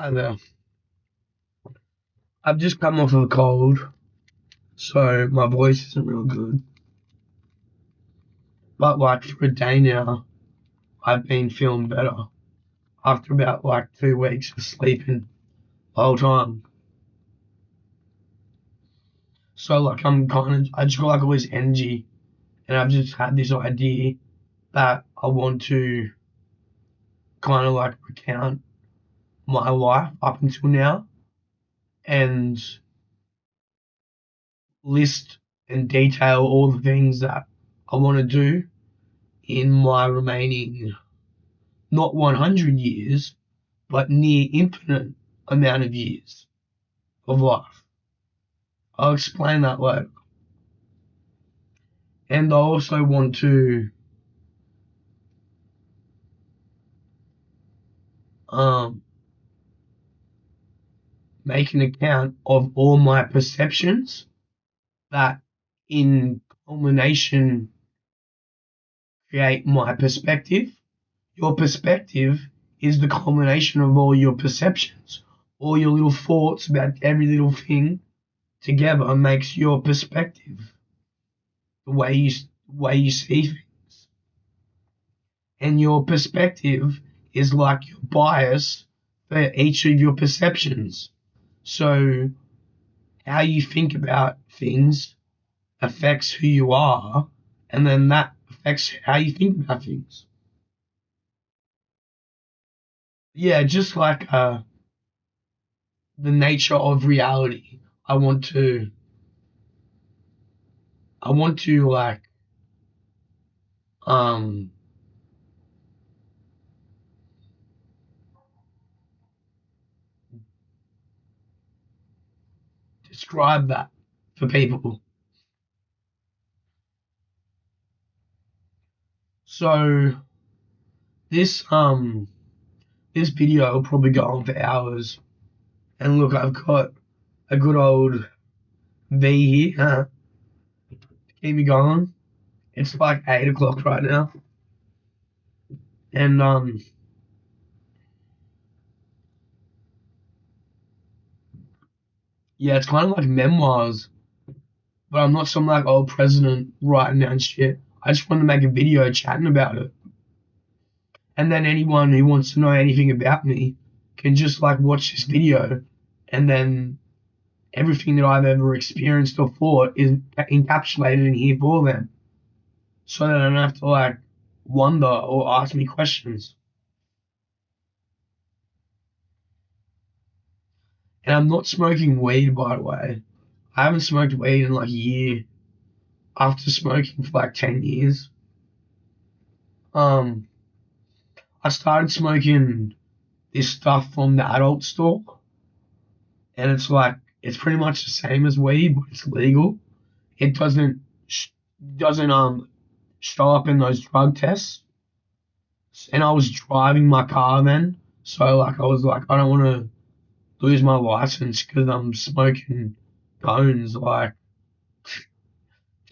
Hi there. I've just come off of a cold, so my voice isn't real good. But like for a day now, I've been feeling better after about like 2 weeks of sleeping the whole time. So like I just got like all this energy, and I've just had this idea that I want to kind of like recount my life up until now and list and detail all the things that I want to do in my remaining not 100 years, but near infinite amount of years of life. I'll explain that later. And I also want to um, make an account of all my perceptions that in culmination create my perspective. Your perspective is the culmination of all your perceptions. All your little thoughts about every little thing together makes your perspective, the way you see things. And your perspective is like your bias for each of your perceptions. So how you think about things affects who you are, and then that affects how you think about things. Yeah, just like the nature of reality. I want to like um describe that for people. So this this video will probably go on for hours. And look, I've got a good old V here to keep me going. It's like 8 o'clock right now. And yeah, it's kind of like memoirs, but I'm not some like old president writing down shit. I just wanted to make a video chatting about it. And then anyone who wants to know anything about me can just like watch this video, and then everything that I've ever experienced or thought is encapsulated in here for them. So they don't have to like wonder or ask me questions. And I'm not smoking weed, by the way. I haven't smoked weed in like a year after smoking for like 10 years. Um, I started smoking this stuff from the adult store, and it's pretty much the same as weed, but it's legal. It doesn't show up in those drug tests. And I was driving my car then, so like I was like I don't want to lose my license because I'm smoking cones like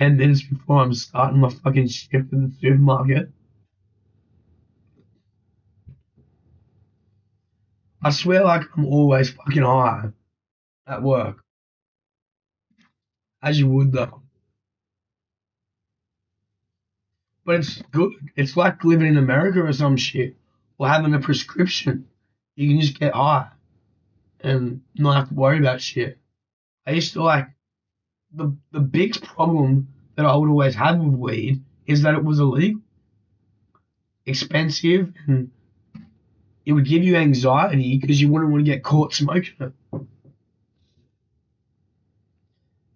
10 minutes before I'm starting my fucking shift in the supermarket. I swear like I'm always fucking high at work, as you would though. But it's good. It's like living in America or some shit, or having a prescription. You can just get high and not have to worry about shit. I used to like the biggest problem that I would always have with weed is that it was illegal, expensive, and it would give you anxiety because you wouldn't want to get caught smoking it.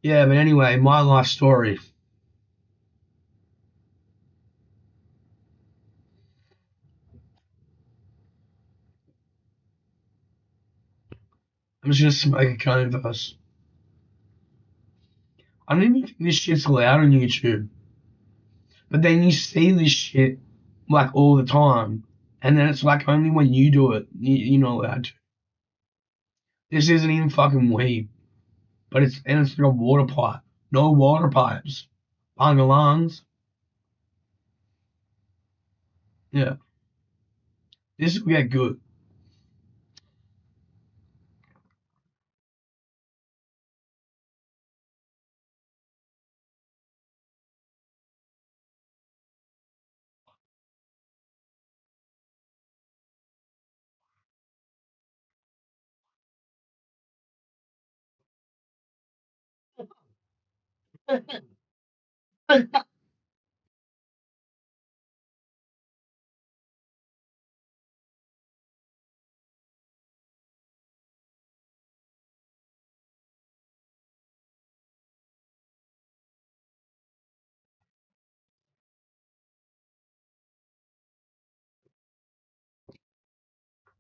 Yeah, but anyway, my life story. I'm just gonna smoke a cone first. I don't even think this shit's allowed on YouTube. But then you see this shit like all the time, and then it's like only when you do it, you're not allowed to. This isn't even fucking weed, but it's like a water pipe. No water pipes. Bungalongs. Yeah, this will get good.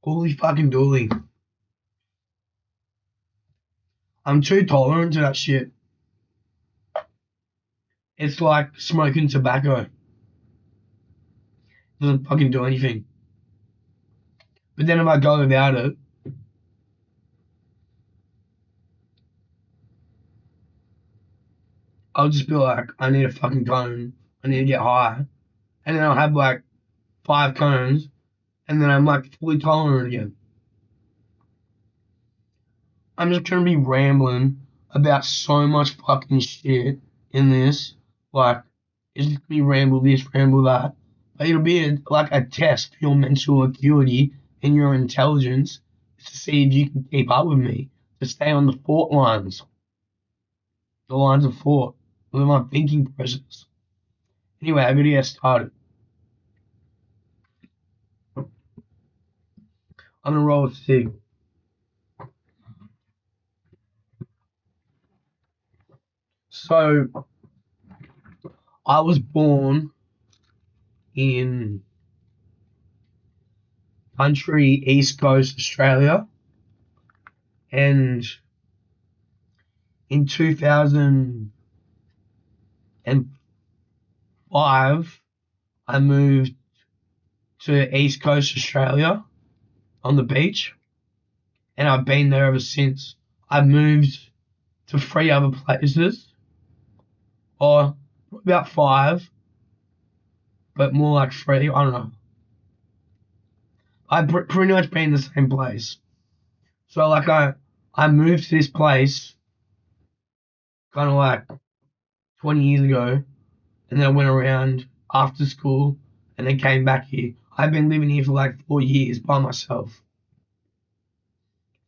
Holy fucking dooly. I'm too tolerant to that shit. It's like smoking tobacco. Doesn't fucking do anything. But then if I go without it, I'll just be like, I need a fucking cone. I need to get high. And then I'll have like 5 cones. And then I'm like fully tolerant again. I'm just gonna be rambling about so much fucking shit in this. Like, it's just gonna be ramble this, ramble that. But it'll be like a test for your mental acuity and your intelligence to see if you can keep up with me. To stay on the fort lines. The lines of thought. With my thinking process. Anyway, I gotta get started. I'm gonna roll a cig. So, I was born in country East Coast Australia, and in 2005 I moved to East Coast Australia on the beach, and I've been there ever since. I've moved to 3 other places, or about 5, but more like 3, I don't know. I've pretty much been in the same place. So like I moved to this place kind of like 20 years ago, and then I went around after school and then came back here. I've been living here for like 4 years by myself.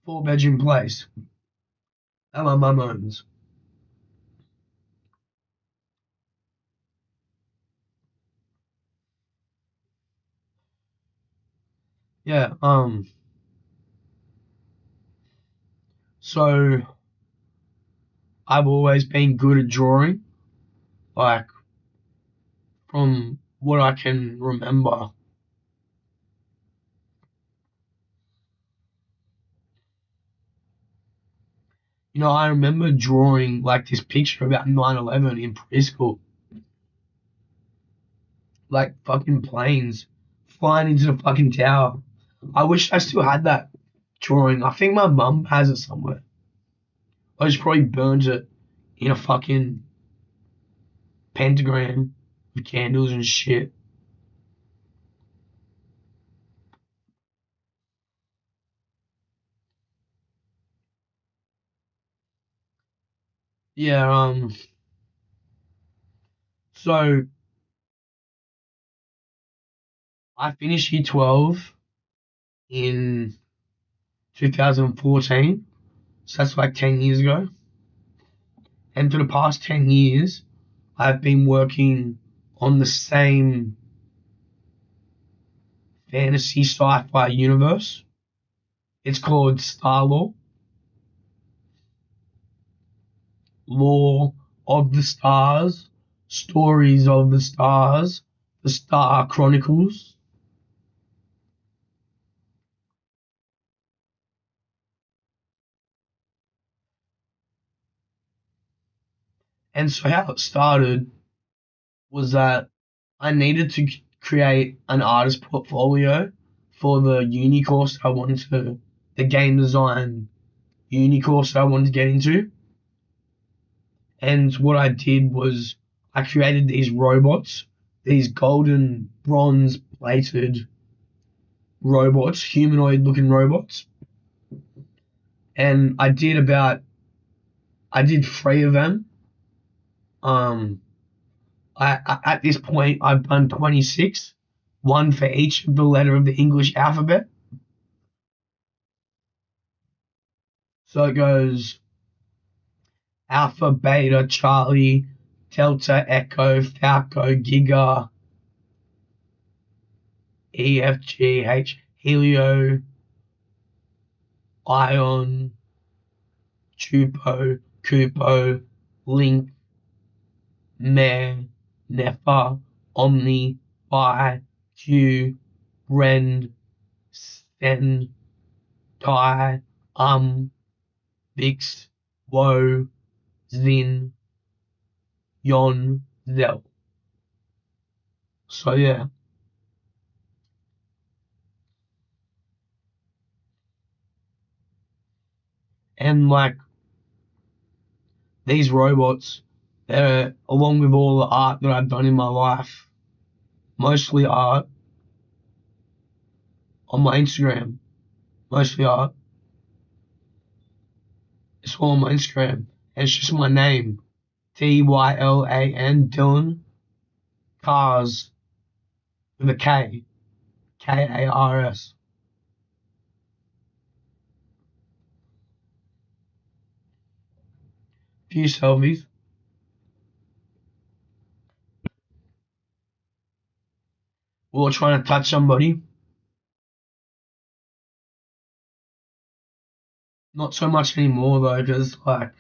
4-bedroom place that my mum owns. Yeah, so I've always been good at drawing, like from what I can remember. You know, I remember drawing like this picture about 9/11 in preschool. Like fucking planes flying into the fucking tower. I wish I still had that drawing. I think my mum has it somewhere. I just probably burned it in a fucking pentagram with candles and shit. Yeah, so I finished year 12 in 2014. So that's like 10 years ago. And for the past 10 years, I've been working on the same fantasy sci-fi universe. It's called StarLore, Lore of the Stars, Stories of the Stars, the Star Chronicles. And so how it started was that I needed to create an artist portfolio for the uni course I wanted to, the game design uni course I wanted to get into. And what I did was I created these robots, these golden bronze plated robots, humanoid looking robots. And I did 3 of them. At this point I've done 26, one for each of the letter of the English alphabet. So it goes Alpha, Beta, Charlie, Delta, Echo, Falco, Giga, EFGH, Helio, Ion, Chupo, Kupo, Link, Mare, Nefa, Omni, Pi, Q, Ren, Sten, Tai, Vix, Woe, Zin, Yon, Zel. So yeah. And like these robots, they're along with all the art that I've done in my life, mostly art on my Instagram, mostly art. It's all on my Instagram. And it's just my name, Dylan, Dylan, Cars with a K, Kars. Few selfies. Or trying to touch somebody. Not so much anymore though, because like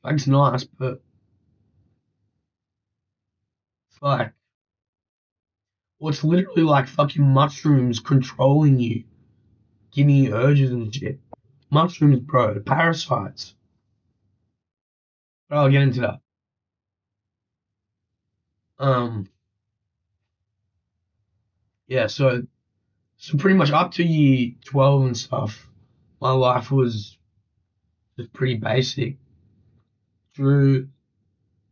it's nice, but it's like, well, it's literally like fucking mushrooms controlling you, giving you urges and shit. Mushrooms, bro, parasites. But I'll get into that. Um, yeah, so pretty much up to year 12 and stuff, my life was just pretty basic. Drew,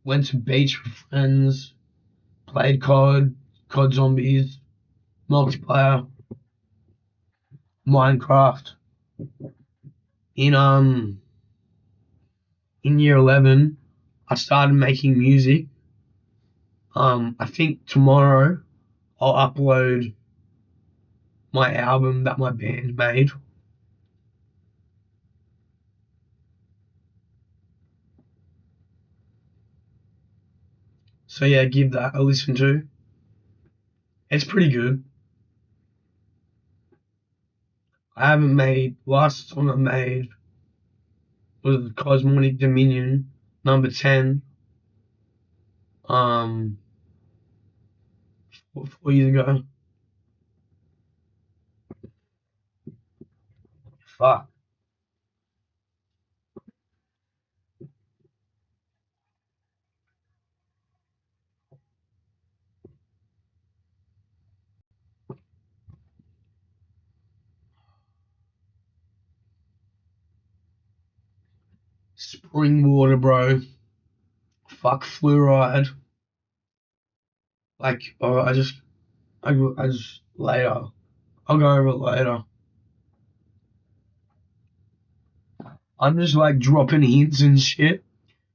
went to beach with friends, played COD Zombies, multiplayer, Minecraft. In in year 11, I started making music. I think tomorrow I'll upload my album that my band made. So yeah, give that a listen to. It's pretty good. I haven't made last song I made was Cosmonic Dominion number 10. 4 years ago. Fuck. Spring water, bro. Fuck fluoride. Like, oh, I just later. I'll go over it later. I'm just like dropping hints and shit.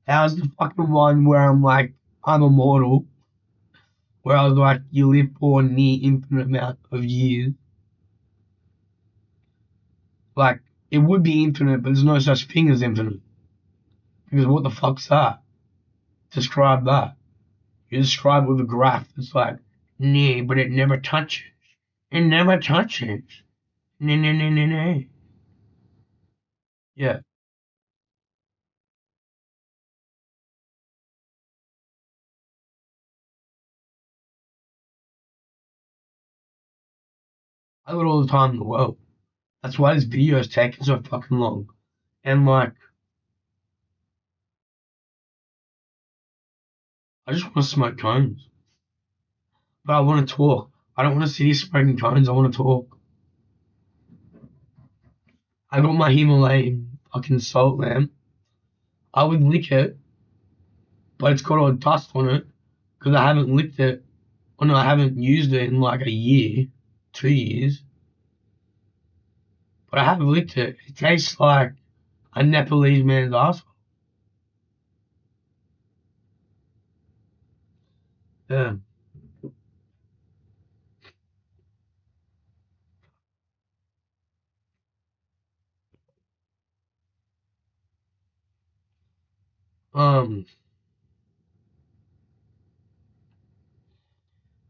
How's the fucking one where I'm like, I'm immortal? Where I was like, you live for a near infinite amount of years. Like, it would be infinite, but there's no such thing as infinite. Because what the fuck's that? Describe that. You describe it with a graph. It's like, nee, but it never touches. It never touches. Nee, nee, nee, nee, nee. Yeah, I do it all the time in the world. That's why this video is taking so fucking long. And like, I just want to smoke cones. But I want to talk. I don't want to sit here smoking cones. I want to talk. I got my Himalayan fucking salt lamp. I would lick it, but it's got all dust on it because I haven't licked it. Oh no, I haven't used it in like a year, 2 years. But I have licked it. It tastes like a Nepalese man's asshole. Yeah. Um,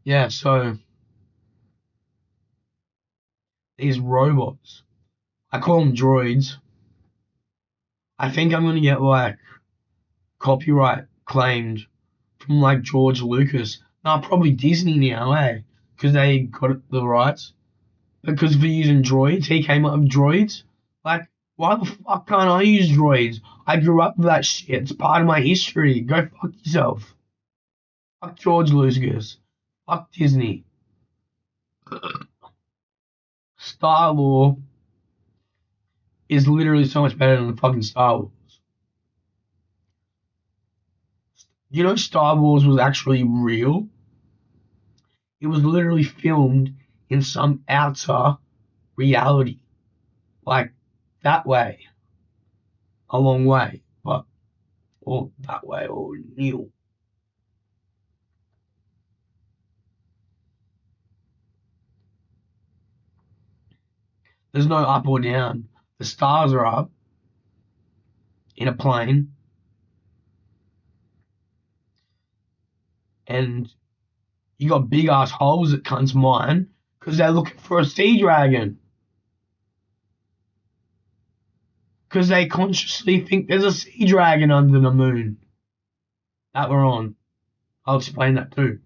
yeah, so these robots, I call them droids. I think I'm gonna get like copyright claimed from like George Lucas. No, probably Disney now, eh? Because they got the rights. Because for using droids, he came up with droids. Like, why the fuck can't I use droids? I grew up with that shit. It's part of my history. Go fuck yourself. Fuck George Lucas. Fuck Disney. StarLore is literally so much better than the fucking Star Wars. You know, Star Wars was actually real. It was literally filmed in some outer reality, like that way, a long way, but or that way or new. There's no up or down. The stars are up in a plane, and you got big ass holes that cunts mine because they're looking for a sea dragon. Because they consciously think there's a sea dragon under the moon that we're on. I'll explain that too.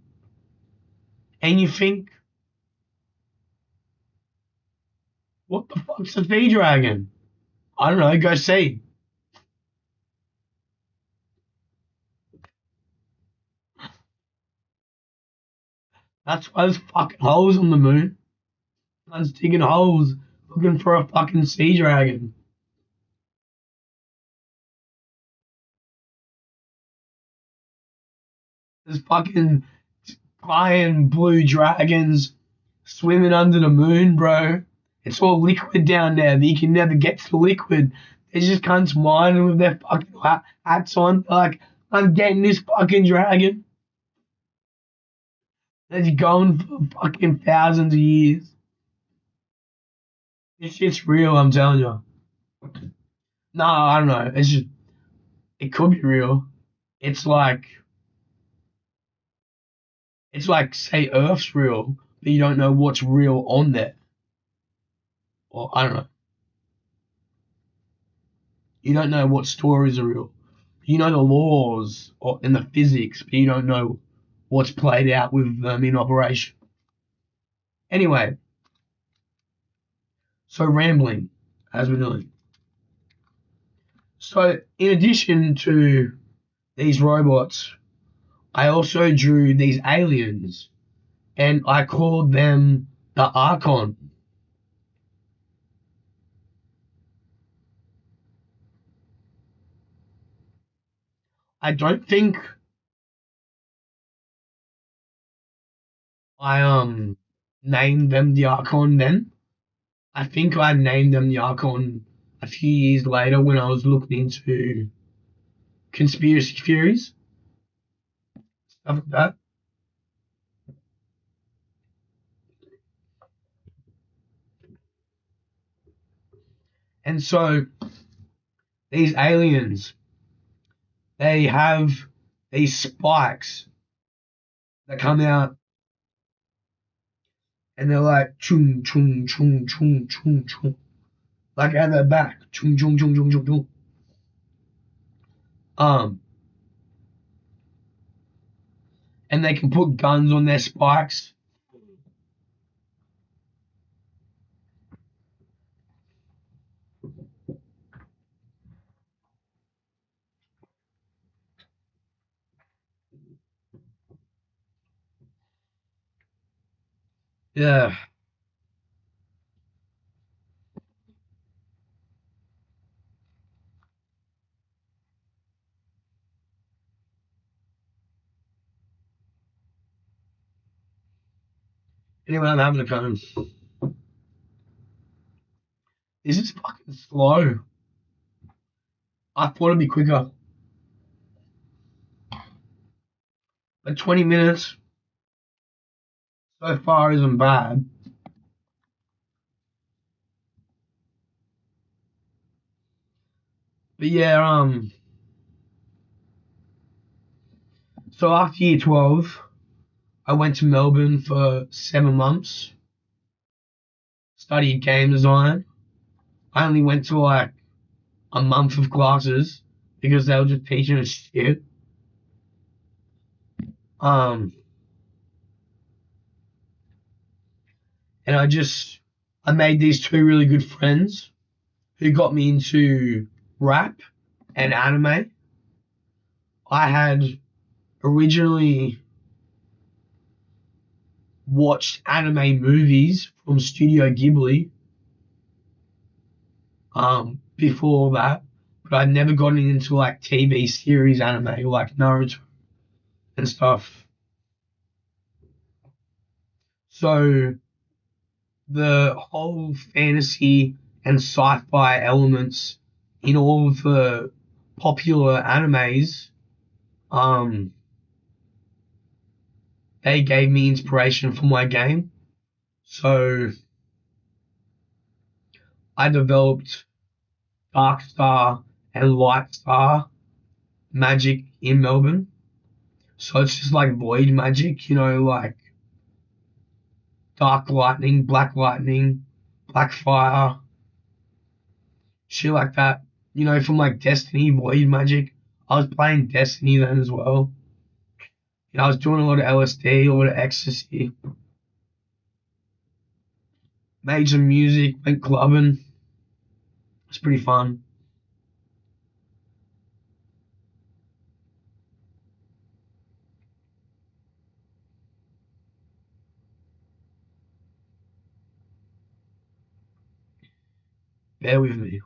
And you think, what the fuck's a sea dragon? I don't know, go see. That's why there's fucking holes on the moon. Man's digging holes looking for a fucking sea dragon. There's fucking flying blue dragons swimming under the moon, bro. It's all liquid down there, but you can never get to the liquid. There's just cunts mining with their fucking hats on. Like, I'm getting this fucking dragon. That's going for fucking thousands of years. This shit's real, I'm telling you. No, I don't know. It's just, it could be real. It's like, it's like, say, Earth's real, but you don't know what's real on there. Or, I don't know. You don't know what stories are real. You know the laws or, and the physics, but you don't know what's played out with them in operation. Anyway, so rambling, as we're doing. So, in addition to these robots, I also drew these aliens, and I called them the Archon. I don't think I named them the Archon then. I think I named them the Archon a few years later when I was looking into conspiracy theories, stuff like that. And so these aliens, they have these spikes that come out and they're like chung chung chung chung chung chung, like at their back, chung chung chung chung chung chung. Um, and they can put guns on their spikes. Yeah. Anyway, I'm having a cone. This is fucking slow. I thought it'd be quicker. But 20 minutes so far isn't bad. But yeah, So after year 12, I went to Melbourne for 7 months, studied game design. I only went to like a month of classes because they were just teaching us shit. Um, and I made these two really good friends who got me into rap and anime. I had originally watched anime movies from Studio Ghibli before that, but I'd never gotten into like TV series anime like Naruto and stuff. So the whole fantasy and sci-fi elements in all of the popular animes, um, they gave me inspiration for my game. So I developed Dark Star and Light Star magic in Melbourne. So it's just like void magic, like dark lightning, black fire, shit like that. From like Destiny, void magic. I was playing Destiny then as well. I was doing a lot of LSD, a lot of ecstasy, made some music, went clubbing. It's pretty fun. Bear with me.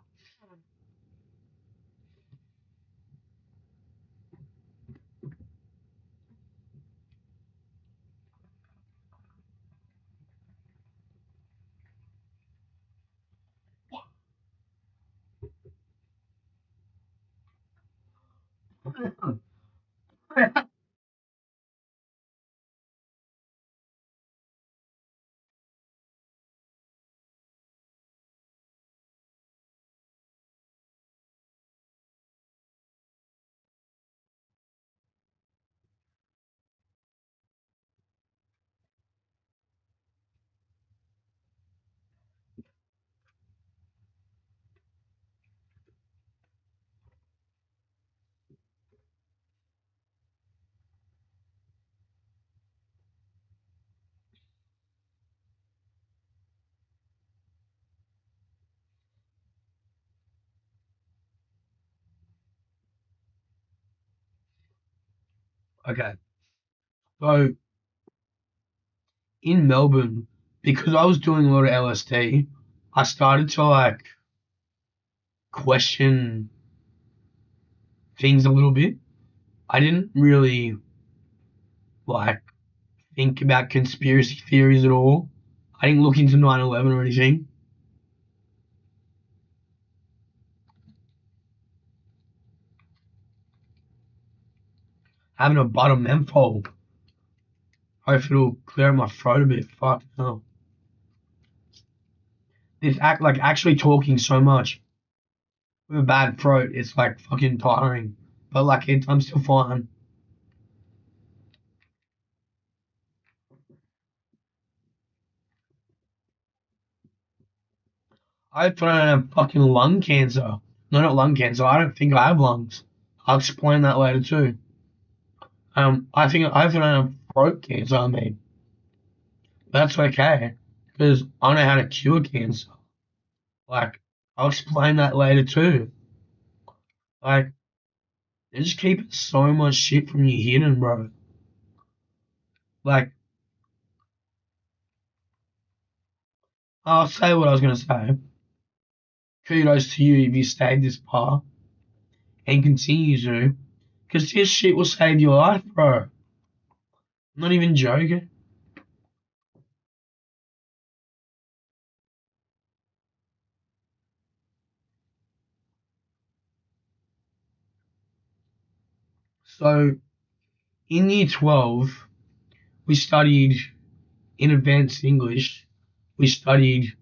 Okay. So in Melbourne, because I was doing a lot of LSD, I started to like question things a little bit. I didn't really like think about conspiracy theories at all. I didn't look into 9/11 or anything. Having a butt of menthol. Hope it'll clear my throat a bit. Fuck no. It's like actually talking so much with a bad throat. It's like fucking tiring. But like I'm still fine. I hope I don't have fucking lung cancer. No, not lung cancer. I don't think I have lungs. I'll explain that later too. I think I have throat cancer. I mean, that's okay because I know how to cure cancer. Like, I'll explain that later too. Like, they just keep so much shit from you hidden, bro. Like, I'll say what I was gonna say. Kudos to you if you stayed this far and continue to, because this shit will save your life, bro. I'm not even joking. So, in year 12, we studied in advanced English. We studied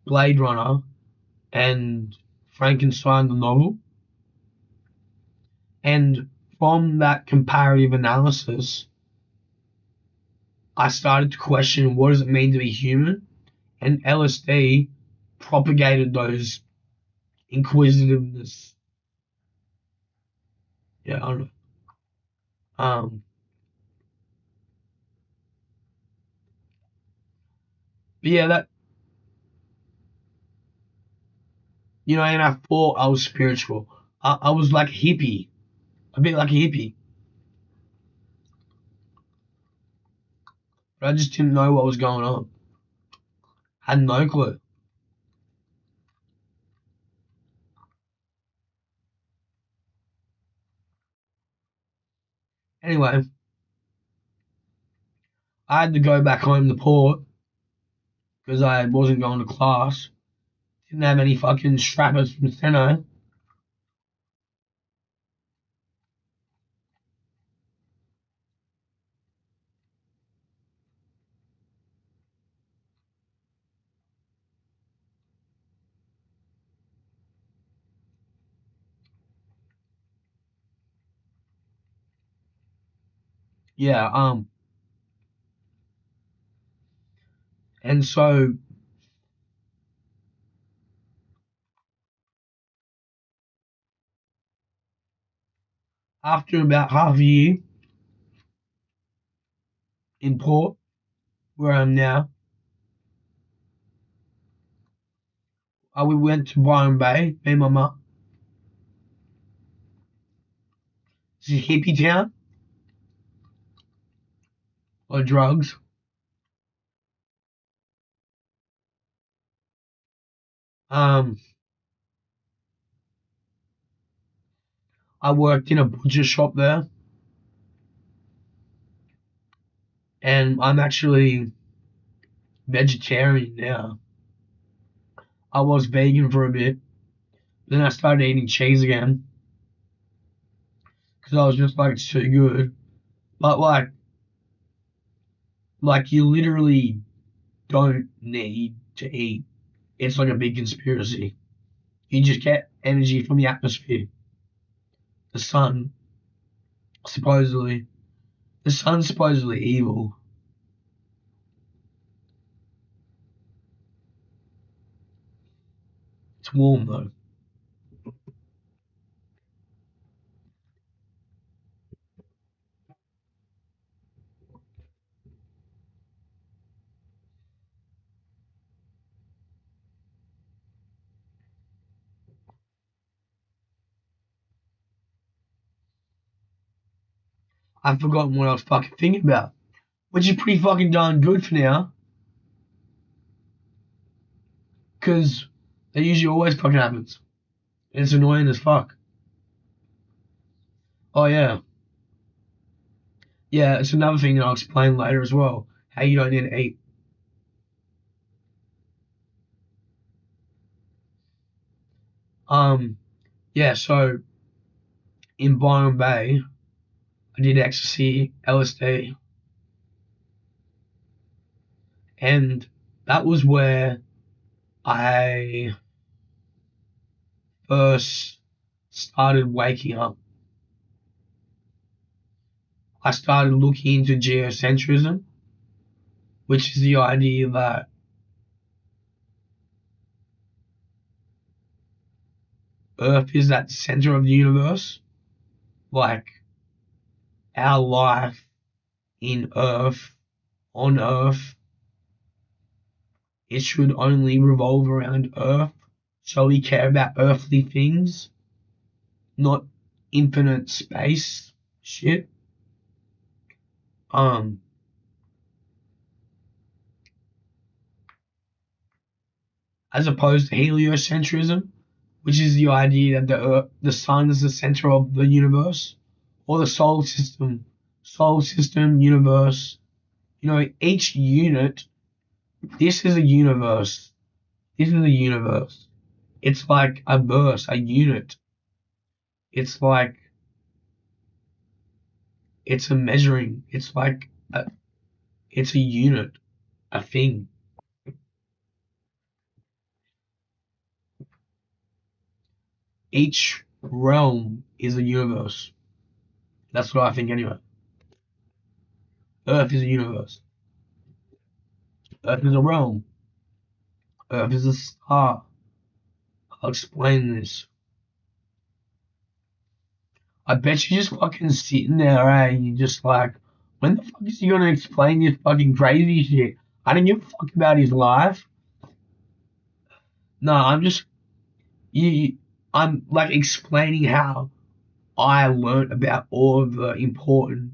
Blade Runner and Frankenstein the novel. And from that comparative analysis, I started to question, what does it mean to be human? And LSD propagated those inquisitiveness. Yeah, I don't know. Um, but yeah, that, and I thought I was spiritual. I was like a hippie, a bit like a hippie, but I just didn't know what was going on. Had no clue. Anyway, I had to go back home to port because I wasn't going to class. Didn't have any fucking strappers from Steno. Yeah, and so after about half a year in port, where I am now, we went to Byron Bay, me and my mum. It's a hippie town, or drugs. Um, I worked in a butcher shop there, and I'm actually vegetarian now. I was vegan for a bit, then I started eating cheese again because I was just like, it's too good. But like you literally don't need to eat. It's like a big conspiracy. You just get energy from the atmosphere. The sun, supposedly, the sun's supposedly evil. It's warm though. I've forgotten what I was fucking thinking about, which is pretty fucking darn good for now, because that usually always fucking happens. And it's annoying as fuck. Oh yeah, yeah. It's another thing that I'll explain later as well. How you don't need to eat. Um, yeah. So in Byron Bay, I did ecstasy, LSD, and that was where I first started waking up. I started looking into geocentrism, which is the idea that Earth is at the center of the universe. Like our life in Earth, on Earth, it should only revolve around Earth. So we care about earthly things, not infinite space shit. Um, as opposed to heliocentrism, which is the idea that the sun is the center of the universe, or the solar system, universe. Each unit. This is a universe. This is a universe. It's like a verse, a unit. It's like it's a measuring. It's a unit, a thing. each realm is a universe. That's what I think anyway. Earth is a universe. Earth is a realm. Earth is a star. I'll explain this. I bet you're just fucking sitting there, eh? And you're just like, when the fuck is he gonna explain this fucking crazy shit? I didn't give a fuck about his life. No, I'm just I'm like explaining how I learnt about all of the important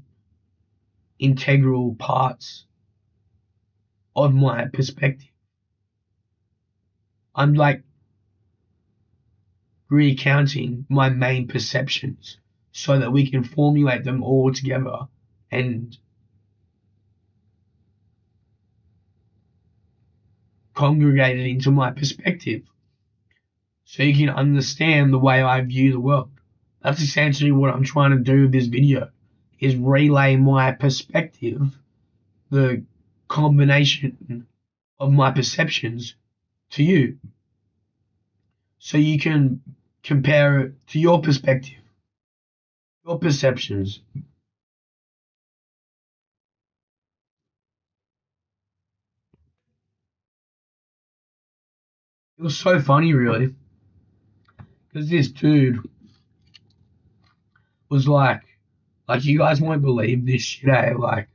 integral parts of my perspective. I'm like recounting my main perceptions so that we can formulate them all together and congregate it into my perspective so you can understand the way I view the world. That's essentially what I'm trying to do with this video, is relay my perspective, the combination of my perceptions to you so you can compare it to your perspective, your perceptions. It was so funny, really, because this dude was like you guys won't believe this shit, eh? Like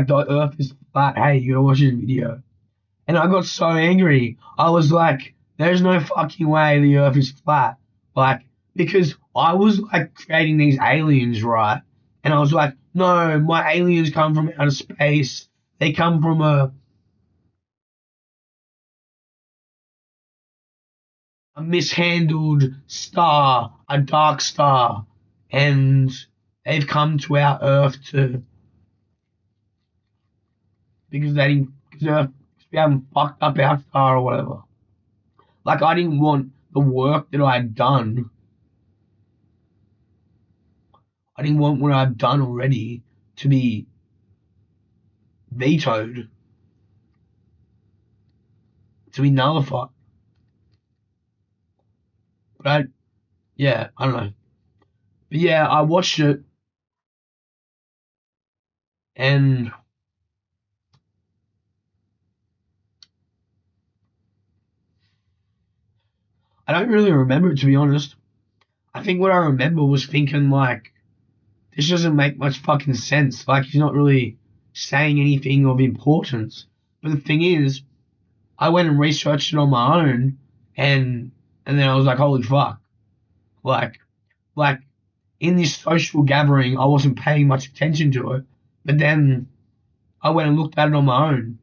the Earth is flat. Hey, you gotta watch this video. And I got so angry. I was like, there's no fucking way the Earth is flat. Like, because I was like creating these aliens, right? And I was like, no, my aliens come from outer space. They come from a mishandled star, a dark star, and they've come to our Earth to because they didn't because we haven't fucked up our star or whatever. Like I didn't want the work that I'd done. I didn't want what I'd done already to be vetoed, to be nullified. But I don't know. But yeah, I watched it and I don't really remember it, to be honest. I think what I remember was thinking like, this doesn't make much fucking sense. Like he's not really saying anything of importance. But the thing is, I went and researched it on my own, and then I was like, holy fuck! Like like in this social gathering, I wasn't paying much attention to it, but then I went and looked at it on my own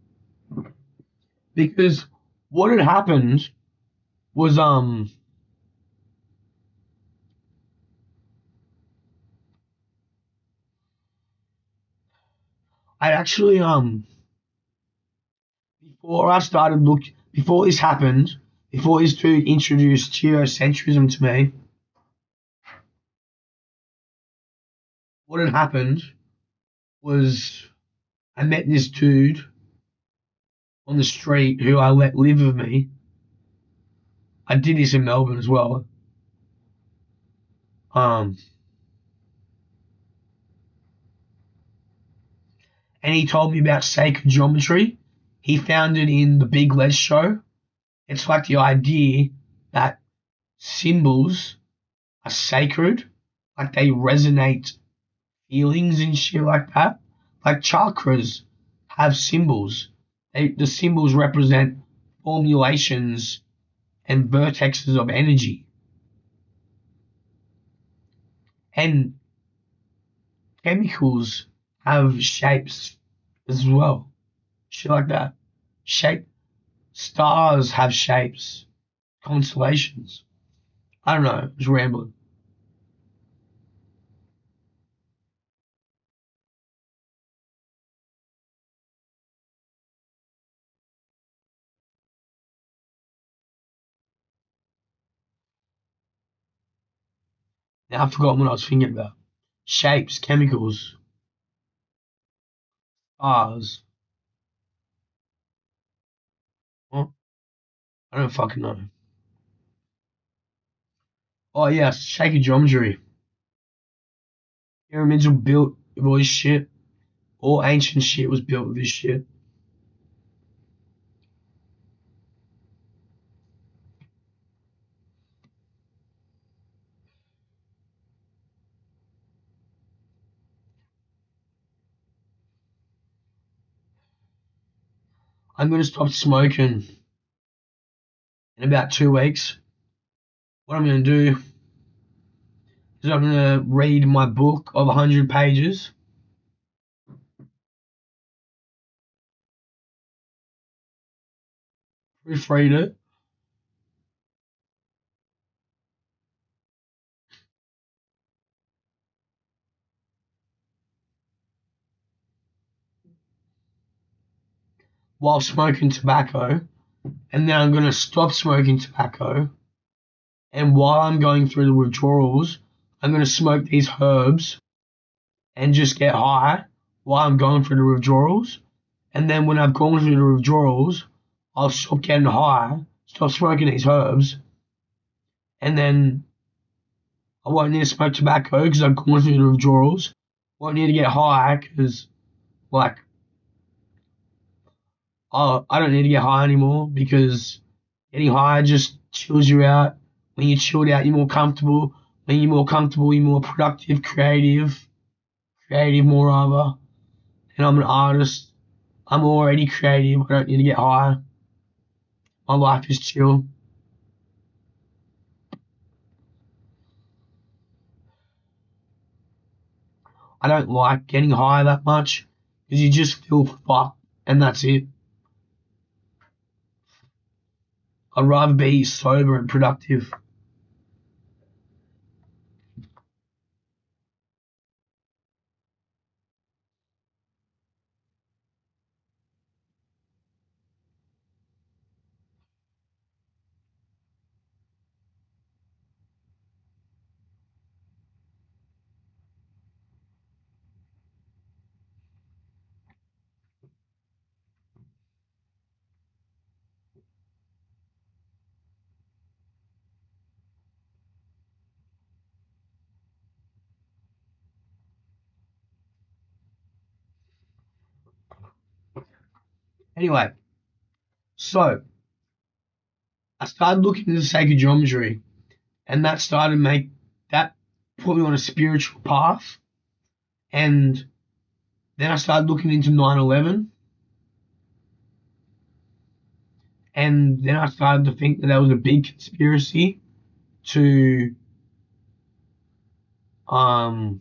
because what had happened was I actually before I started look before this happened, before this dude introduced geocentrism to me, what had happened was I met this dude on the street who I let live with me. I did this in Melbourne as well. Um, and he told me about sacred geometry. He found it in the Big Les show. It's like the idea that symbols are sacred, like they resonate feelings and shit like that. Like chakras have symbols. The symbols represent formulations and vertexes of energy. And chemicals have shapes as well. Shit like that. Shape stars have shapes. Constellations. I don't know, I was rambling. Now I've forgotten what I was thinking about. Shapes, chemicals, stars. What? I don't fucking know. Oh yeah, shaky geometry. Pyramids were built with all this shit. All ancient shit was built with this shit. I'm gonna stop smoking in about 2 weeks. What I'm gonna do is I'm gonna read my book of 100 pages, proofread it, while smoking tobacco, and then I'm gonna stop smoking tobacco. And while I'm going through the withdrawals, I'm gonna smoke these herbs and just get high while I'm going through the withdrawals. And then when I've gone through the withdrawals, I'll stop getting high, stop smoking these herbs, and then I won't need to smoke tobacco because I've gone through the withdrawals. Won't need to get high because, like, I don't need to get high anymore because getting high just chills you out. When you're chilled out, you're more comfortable. When you're more comfortable, you're more productive, creative moreover. And I'm an artist. I'm already creative. I don't need to get high. My life is chill. I don't like getting high that much because you just feel fucked and that's it. I'd rather be sober and productive. Anyway, so I started looking into sacred geometry and that put me on a spiritual path. And then I started looking into 9/11, and then I started to think that there was a big conspiracy to um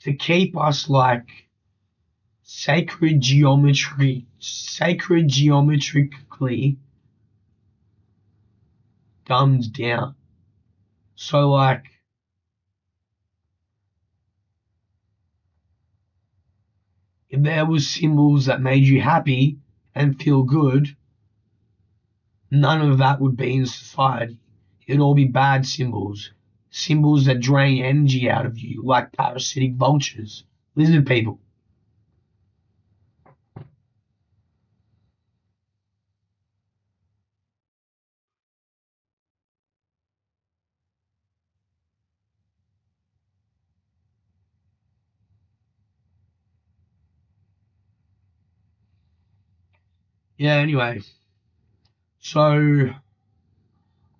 to keep us like sacred geometrically dumbed down. So like if there was symbols that made you happy and feel good, none of that would be in society. It'd all be bad symbols. Symbols that drain energy out of you, like parasitic vultures, lizard people. Yeah, anyway. So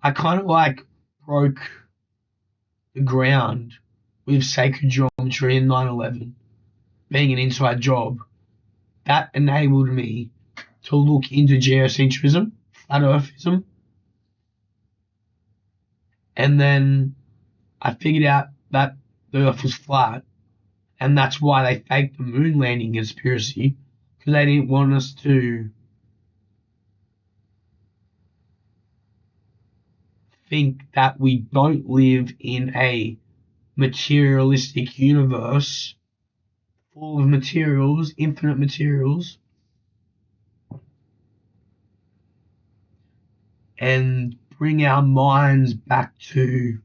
I kind of like broke the ground with sacred geometry in 9/11, being an inside job. That enabled me to look into geocentrism, flat earthism, and then I figured out that the earth was flat, and that's why they faked the moon landing conspiracy, because they didn't want us to think that we don't live in a materialistic universe full of materials, infinite materials, and bring our minds back to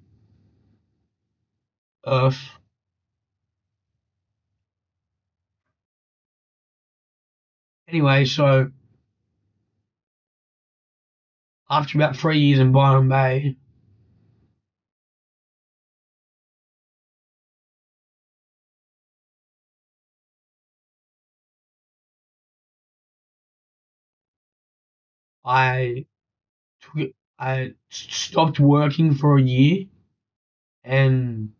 Earth. Anyway, so after about 3 years in Byron Bay, I I stopped working for a year and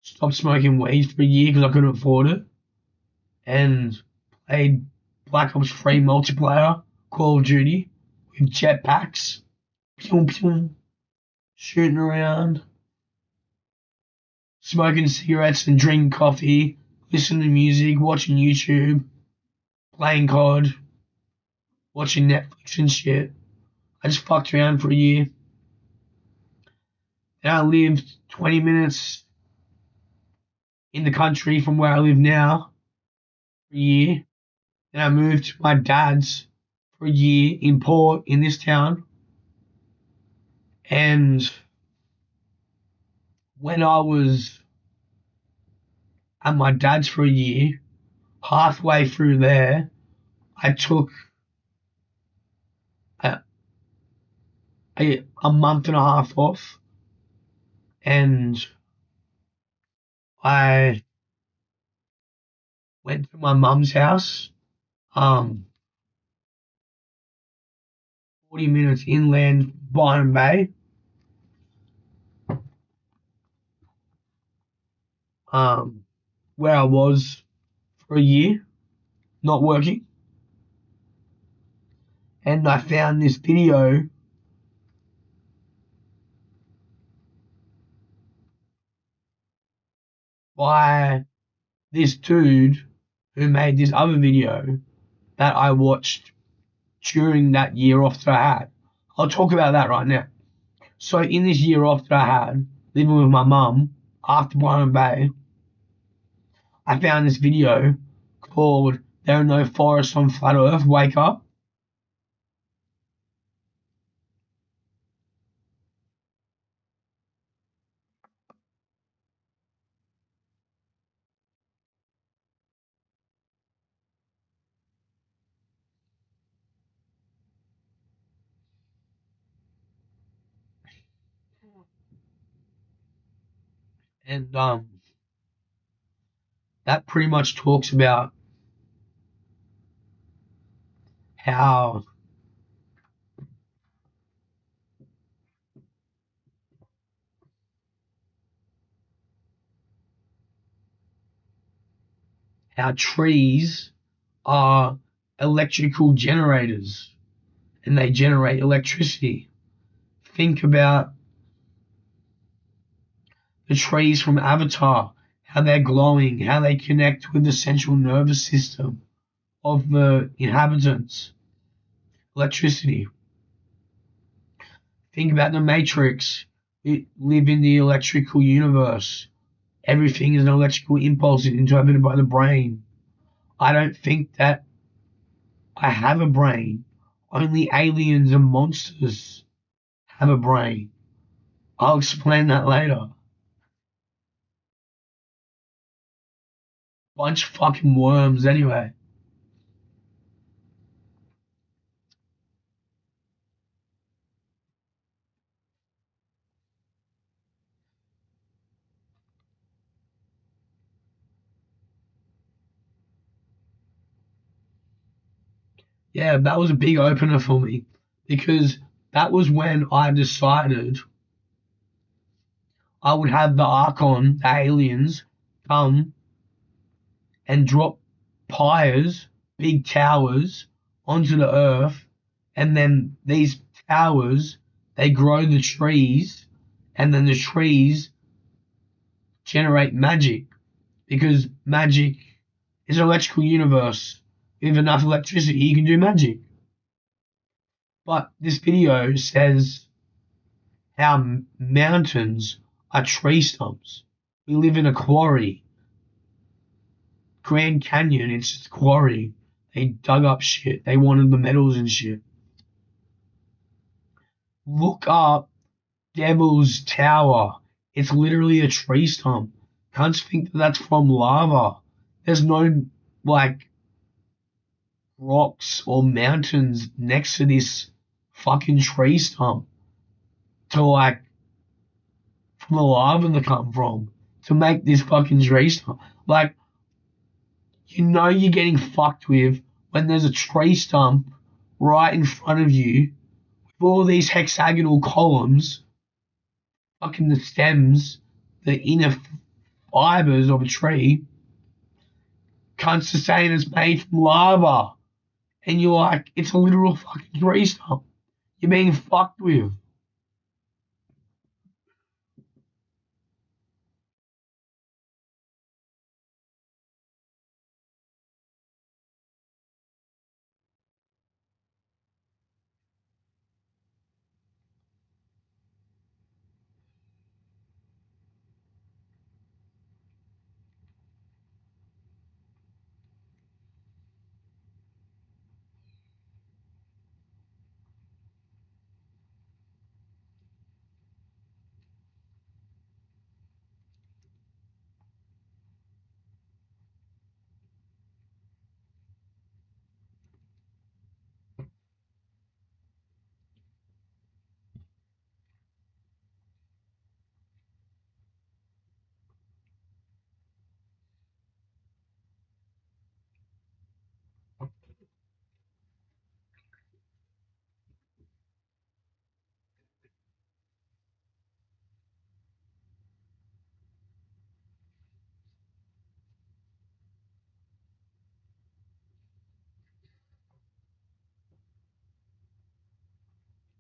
stopped smoking weed for a year because I couldn't afford it, and played Black Ops 3 multiplayer, Call of Duty, with jetpacks, pew pew, shooting around, smoking cigarettes and drinking coffee, listening to music, watching YouTube, playing COD, watching Netflix and shit. I just fucked around for a year. And I lived 20 minutes in the country from where I live now for a year. Then I moved to my dad's for a year in Port in this town. And when I was at my dad's for a year, halfway through there, I took a, a month and a half off, and I went to my mum's house, um, 40 minutes inland, Byron Bay, where I was for a year, not working. And I found this video by this dude who made this other video that I watched during that year off that I had. I'll talk about that right now. So in this year off that I had, living with my mum after Byron Bay, I found this video called "There Are No Forests on Flat Earth, Wake Up." And that pretty much talks about how trees are electrical generators and they generate electricity. Think about the trees from Avatar, how they're glowing, how they connect with the central nervous system of the inhabitants. Electricity. Think about the Matrix. We live in the electrical universe. Everything is an electrical impulse interpreted by the brain. I don't think that I have a brain. Only aliens and monsters have a brain. I'll explain that later. Bunch of fucking worms anyway. Yeah, that was a big opener for me because that was when I decided I would have the Archon, the aliens, come and drop pyres, big towers, onto the earth, and then these towers, they grow the trees, and then the trees generate magic because magic is an electrical universe. With enough electricity, you can do magic. But this video says how mountains are tree stumps. We live in a quarry. Grand Canyon, it's just a quarry. They dug up shit. They wanted the metals and shit. Look up Devil's Tower. It's literally a tree stump. Cunts think that that's from lava. There's no, like, rocks or mountains next to this fucking tree stump to, like, for the lava to come from to make this fucking tree stump. Like, you know you're getting fucked with when there's a tree stump right in front of you with all these hexagonal columns, fucking the stems, the inner fibers of a tree. Cunts are saying it's made from lava. And you're like, it's a literal fucking tree stump. You're being fucked with.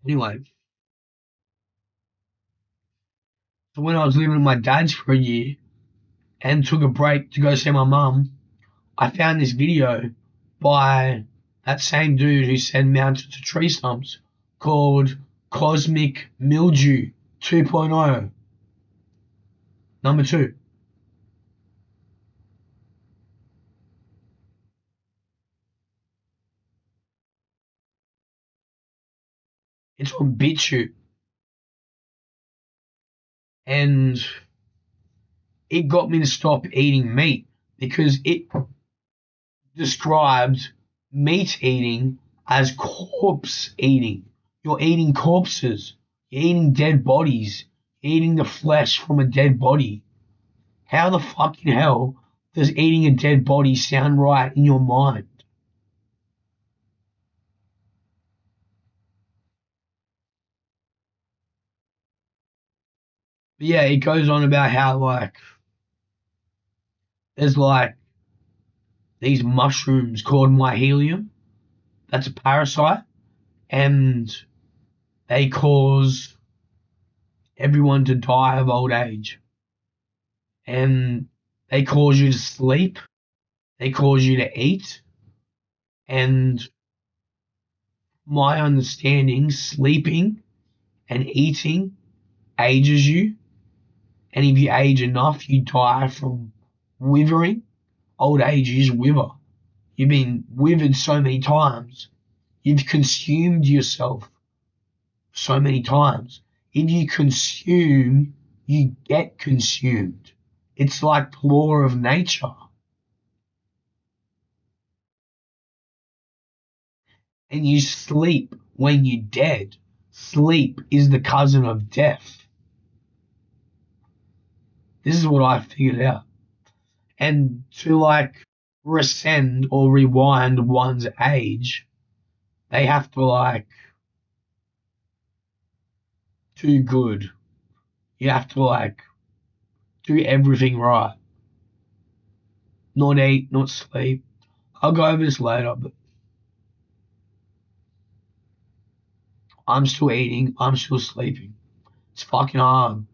Anyway, so when I was living with my dad's for a year and took a break to go see my mum, I found this video by that same dude who said mountains to tree stumps called Cosmic Mildew 2.0, number two. It's on BitChute, and it got me to stop eating meat because it described meat eating as corpse eating. You're eating corpses. You're eating dead bodies. You're eating the flesh from a dead body. How the fucking hell does eating a dead body sound right in your mind? But yeah, it goes on about how like there's like these mushrooms called mycelium. That's a parasite, and they cause everyone to die of old age. And they cause you to sleep. They cause you to eat. And my understanding, sleeping and eating ages you. And if you age enough, you die from withering. Old age is wither. You've been withered so many times. You've consumed yourself so many times. If you consume, you get consumed. It's like the law of nature. And you sleep when you're dead. Sleep is the cousin of death. This is what I figured out. And to like rescind or rewind one's age, they have to like do good. You have to like do everything right. Not eat, not sleep. I'll go over this later, but I'm still eating, I'm still sleeping. It's fucking hard.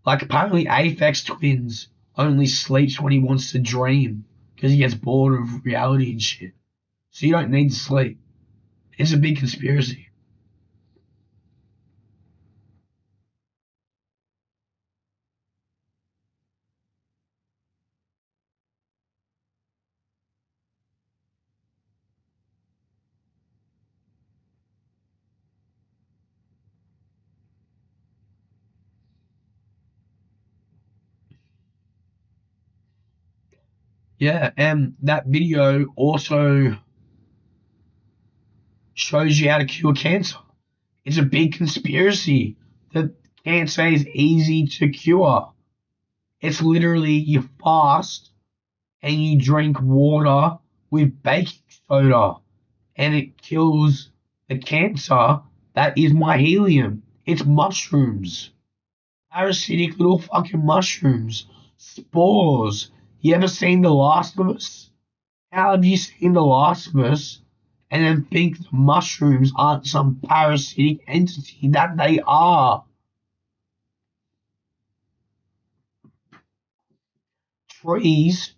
Like apparently Aphex Twins only sleeps when he wants to dream because he gets bored of reality and shit. So you don't need to sleep. It's a big conspiracy. Yeah, and that video also shows you how to cure cancer. It's a big conspiracy that cancer is easy to cure. It's literally you fast and you drink water with baking soda and it kills the cancer that is my helium. It's mushrooms. Parasitic little fucking mushrooms. Spores. You ever seen The Last of Us? How have you seen The Last of Us and then think the mushrooms aren't some parasitic entity that they are? Trees,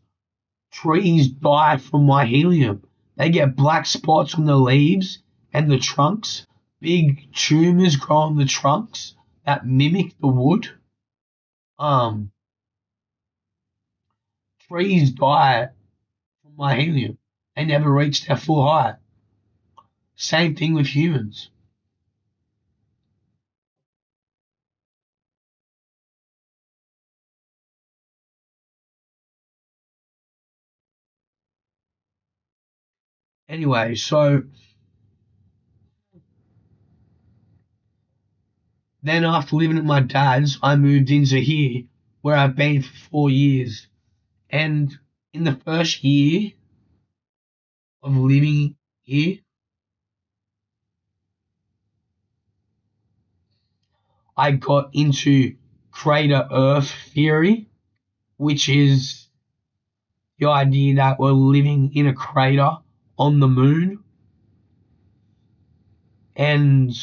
trees die from my helium. They get black spots on the leaves and the trunks. Big tumors grow on the trunks that mimic the wood. Um, Trees die from my helium. They never reach their full height. Same thing with humans. Anyway, so then after living at my dad's, I moved into here where I've been for 4 years. And in the first year of living here, I got into crater Earth theory, which is the idea that we're living in a crater on the moon. And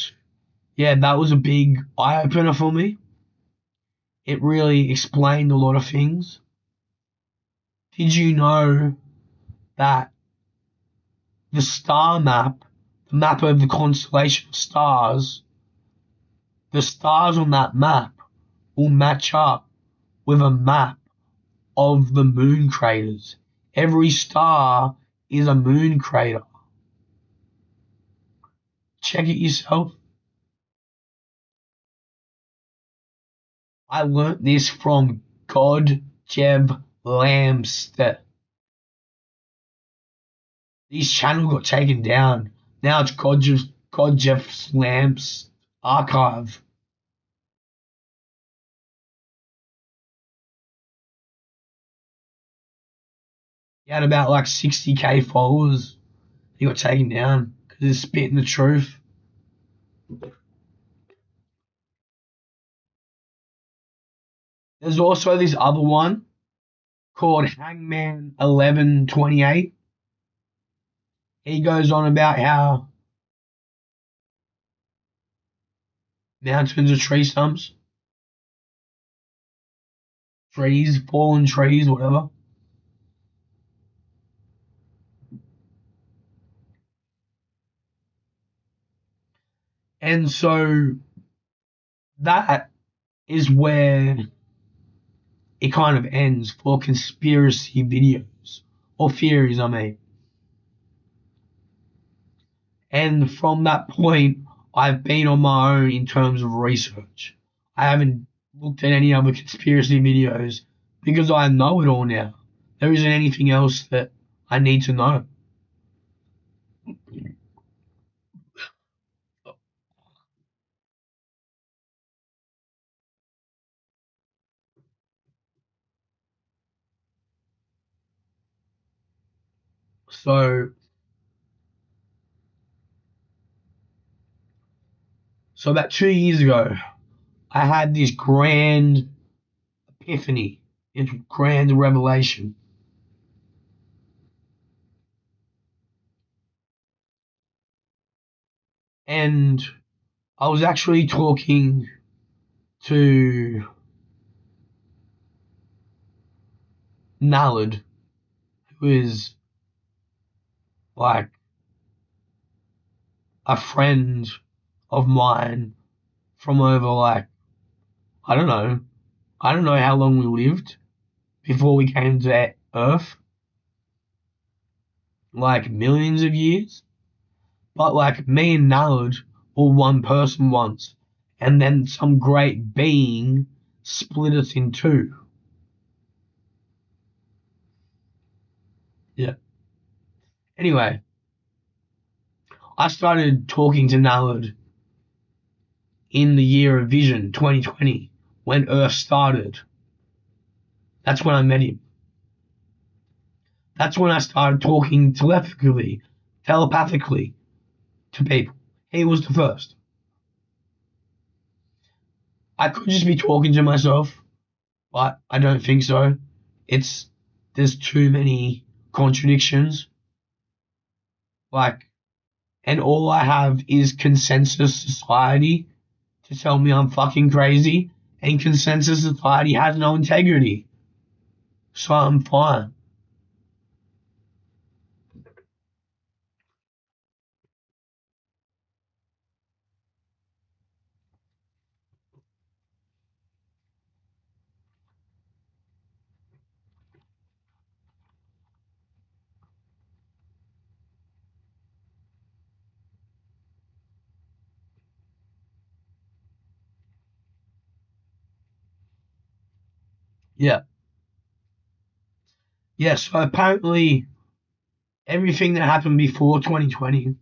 yeah, that was a big eye opener for me. It really explained a lot of things. Did you know that the star map, the map of the constellation of stars, the stars on that map will match up with a map of the moon craters? Every star is a moon crater. Check it yourself. I learnt this from Godjev Lamster. This channel got taken down. Now it's Godjev Lam's archive. He had about like 60K followers. He got taken down because he's spitting the truth. There's also this other one called Hangman 1128. He goes on about how mountains are tree stumps, trees, fallen trees, whatever. And so that is where it kind of ends for conspiracy videos or theories, I mean. And from that point, I've been on my own in terms of research. I haven't looked at any other conspiracy videos because I know it all now. There isn't anything else that I need to know. So, so about 2 years ago, I had this grand epiphany, this grand revelation. And I was actually talking to Nallard, who is like a friend of mine from over like, I don't know, I don't know how long we lived before we came to Earth, like millions of years. But like me and Nallard were one person once, and then some great being split us in two. Yeah. Anyway, I started talking to Nallard in the year of Vision 2020 when Earth started. That's when I met him. That's when I started talking telepathically to people. He was the first. I could just be talking to myself, but I don't think so. There's too many contradictions. Like, and all I have is consensus society to tell me I'm fucking crazy, and consensus society has no integrity. So I'm fine. Yeah. Yeah, so apparently everything that happened before 2020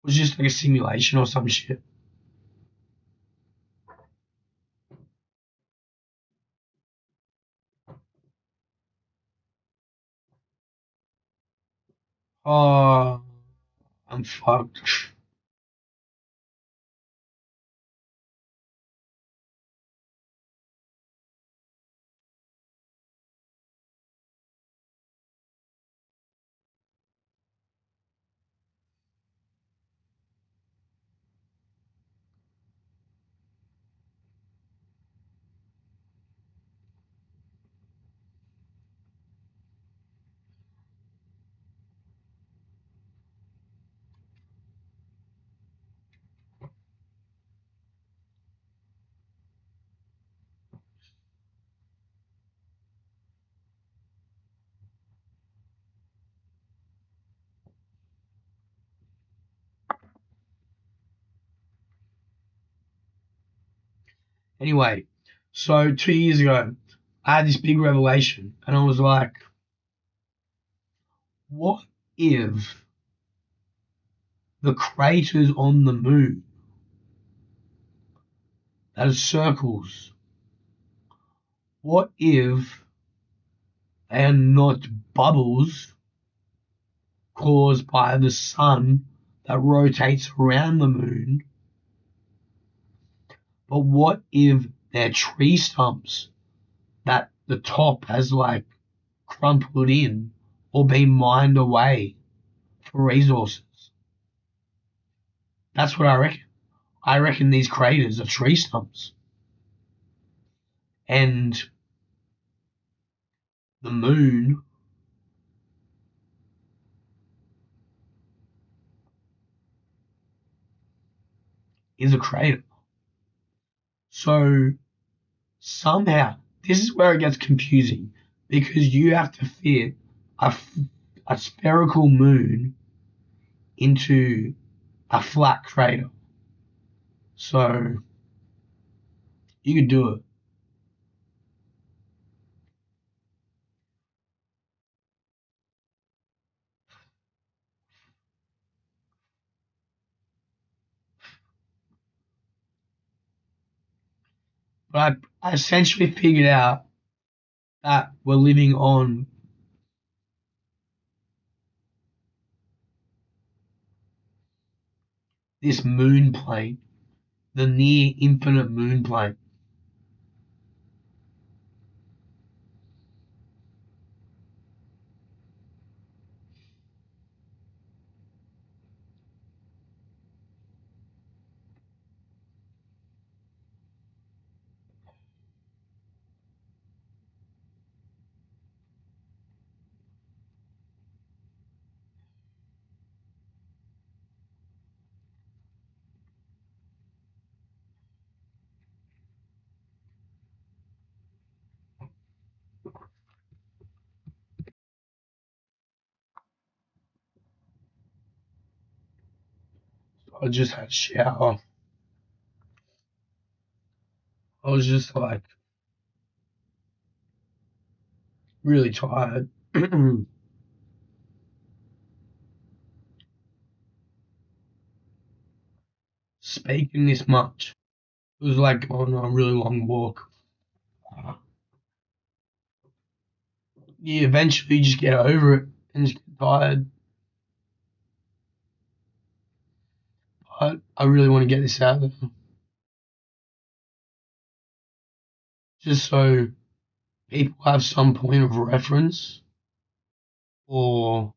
was just like a simulation or some shit. Oh, I'm fucked. Anyway, so 2 years ago, I had this big revelation, and I was like, what if the craters on the moon that are circles, what if they are not bubbles caused by the sun that rotates around the moon, but what if they're tree stumps that the top has like crumpled in or been mined away for resources? That's what I reckon. I reckon these craters are tree stumps. And the moon is a crater. So somehow, this is where it gets confusing because you have to fit a, a spherical moon into a flat crater. So you could do it. But I essentially figured out that we're living on this moon plane, the near infinite moon plane. I just had a shower. I was just like really tired. Speaking this much, it was like on a really long walk. You eventually just get over it and just get tired. But I really want to get this out there, just so people have some point of reference, or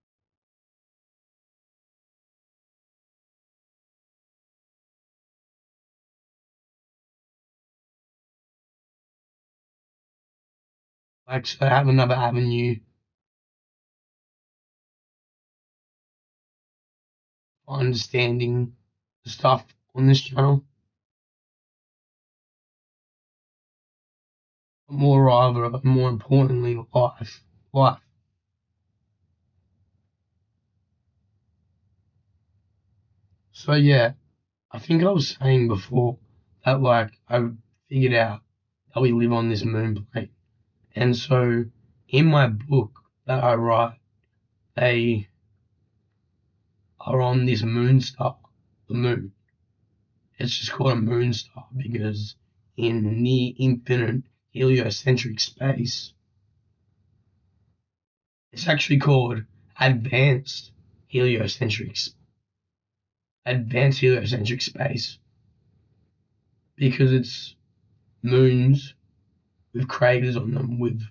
like so have another avenue for understanding the stuff on this channel. But more importantly, life. So yeah, I think I was saying before that like I figured out that we live on this moon plane, and so in my book that I write, they are on this moon star, the moon. It's just called a moon star because in near infinite heliocentric space, it's actually called advanced heliocentric advanced heliocentric space because it's moons with craters on them with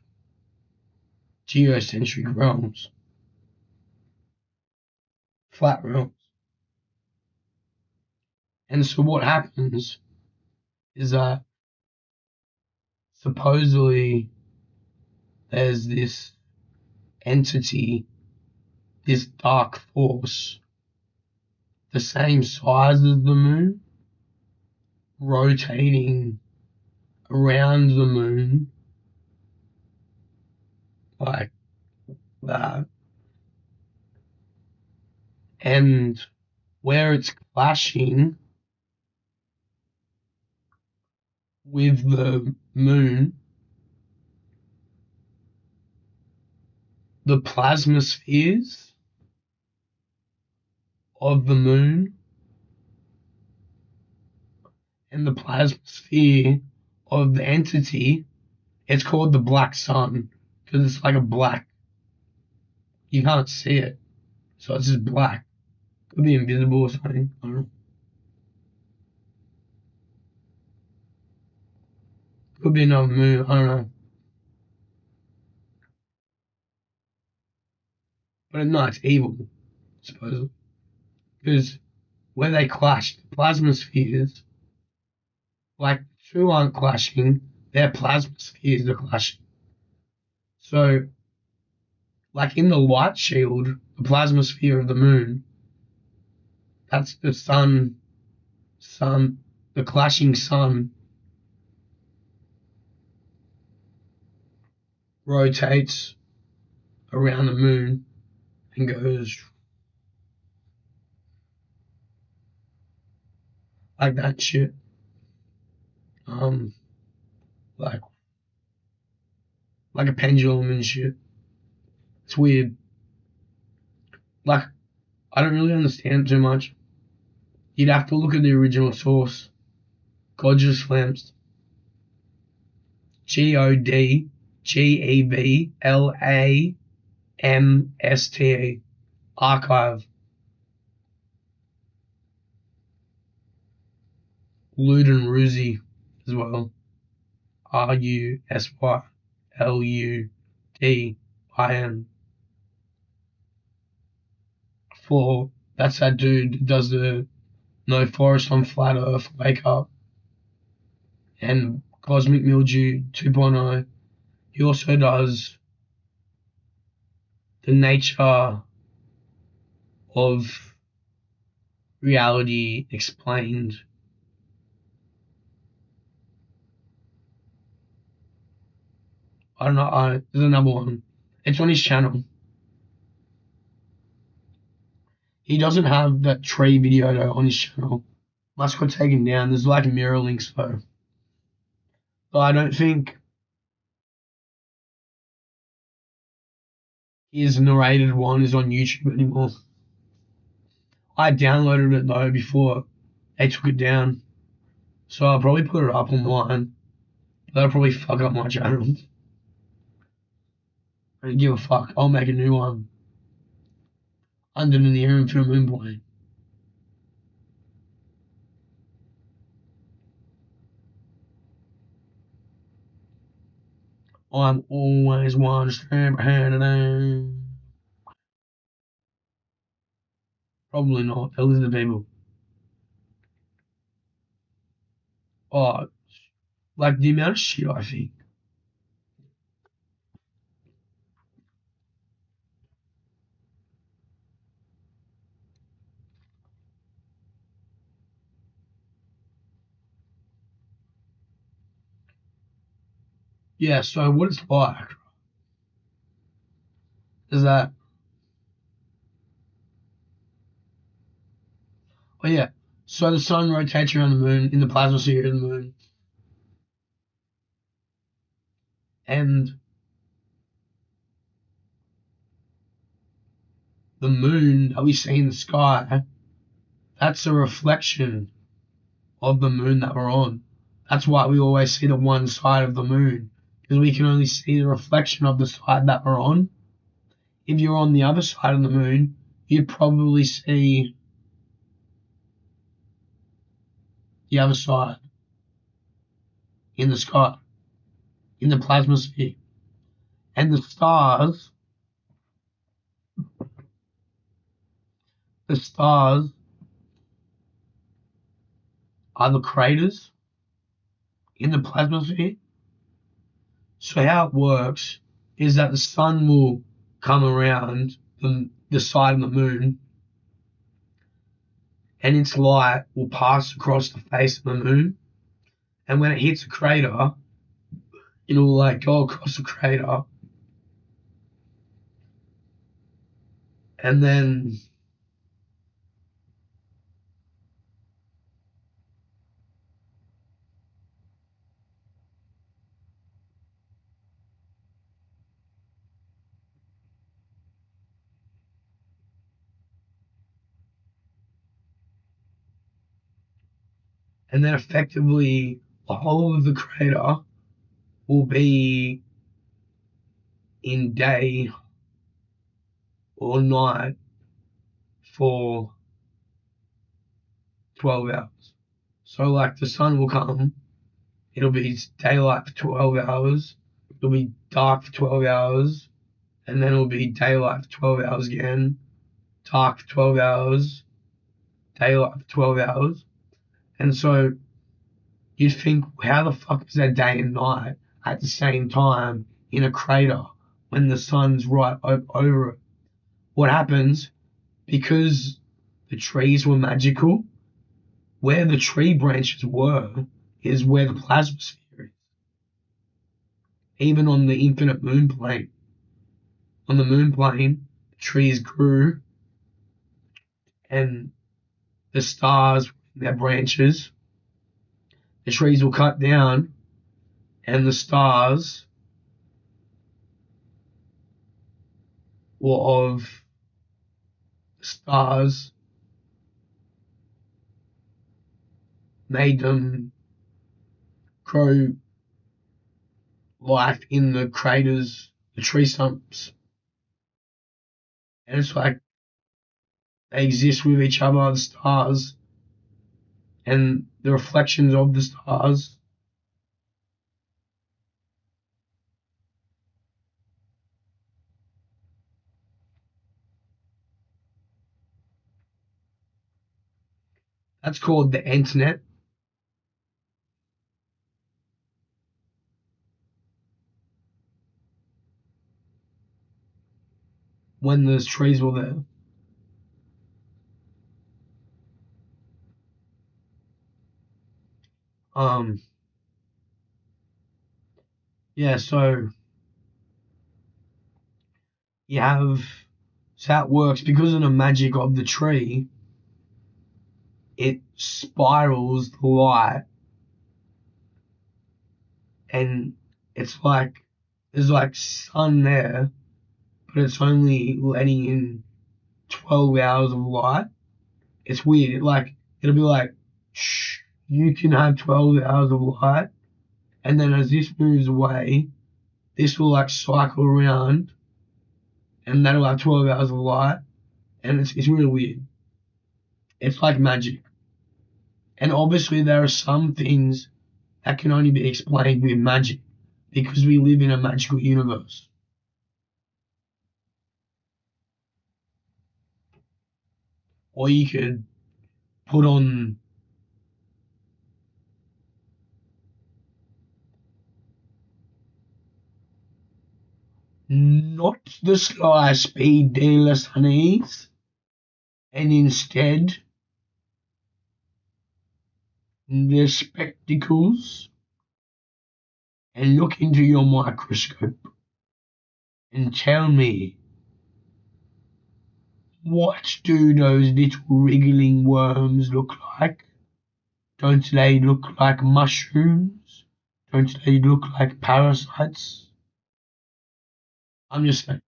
geocentric realms, flat realms. And so what happens is that supposedly there's this entity, this dark force, the same size as the moon, rotating around the moon like that. And where it's clashing with the moon, the plasma spheres of the moon and the plasma sphere of the entity, it's called the black sun because it's like a black. You can't see it, so it's just black. Could be invisible or something. I don't know. Could be another moon. I don't know. But no, it's evil, supposedly, because where they clash, the plasma spheres, like two aren't clashing, their plasma spheres are clashing. So, like in the light shield, the plasma sphere of the moon, that's the sun, the clashing sun rotates around the moon and goes like that shit. Um, like a pendulum and shit. It's weird. Like I don't really understand too much. You'd have to look at the original source. God's Lamps. GODGEVLAMSTE. Archive. Luden Ruzi as well. RUSYLUDIN. For that's that dude that does the No Forest on Flat Earth Wake Up and Cosmic Mildew 2.0. He also does the nature of reality explained. I don't know. There's another one. It's on his channel. He doesn't have that tree video though on his channel. Must got taken down. There's like mirror links though. But I don't think his narrated one is on YouTube anymore. I downloaded it though before they took it down, so I'll probably put it up on mine. That'll probably fuck up my channel. I don't give a fuck. I'll make a new one under the Near Infinite Moonplain. I'm always one step ahead of them. Probably not. They'll listen to people. Oh, like the amount of shit I think. Yeah, so what it's like is that, oh yeah, so the sun rotates around the moon in the plasma sphere of the moon, and the moon that we see in the sky, that's a reflection of the moon that we're on. That's why we always see the one side of the moon, because we can only see the reflection of the side that we're on. If you're on the other side of the moon, you'd probably see the other side in the sky, in the plasma sphere. And the stars are the craters in the plasma sphere. So how it works is that the sun will come around the side of the moon, and its light will pass across the face of the moon. And when it hits a crater, it'll like go across the crater, and then effectively the whole of the crater will be in day or night for 12 hours. So like the sun will come, it'll be daylight for 12 hours, it'll be dark for 12 hours, and then it'll be daylight for 12 hours again, dark for 12 hours, daylight for 12 hours. And so you'd think, how the fuck is that day and night at the same time in a crater when the sun's right over it? What happens, because the trees were magical, where the tree branches were is where the plasma sphere is. Even on the infinite moon plane. On the moon plane, the trees grew and the stars, their branches, the trees were cut down and the stars were of stars made them grow life in the craters, the tree stumps. And it's like they exist with each other, the stars, and the reflections of the stars. That's called the internet. When those trees were there. Um, yeah, so you have, so how it works, because of the magic of the tree, it spirals the light, and it's like, there's like sun there, but it's only letting in 12 hours of light. It's weird. It'll be like, shh, you can have 12 hours of light, and then as this moves away, this will like cycle around, and that'll have 12 hours of light, and it's really weird. It's like magic. And obviously there are some things that can only be explained with magic because we live in a magical universe. Or you could put on not the sky speed dealers honeys, and instead the spectacles and look into your microscope and tell me, what do those little wriggling worms look like? Don't they look like mushrooms? Don't they look like parasites? I'm just saying.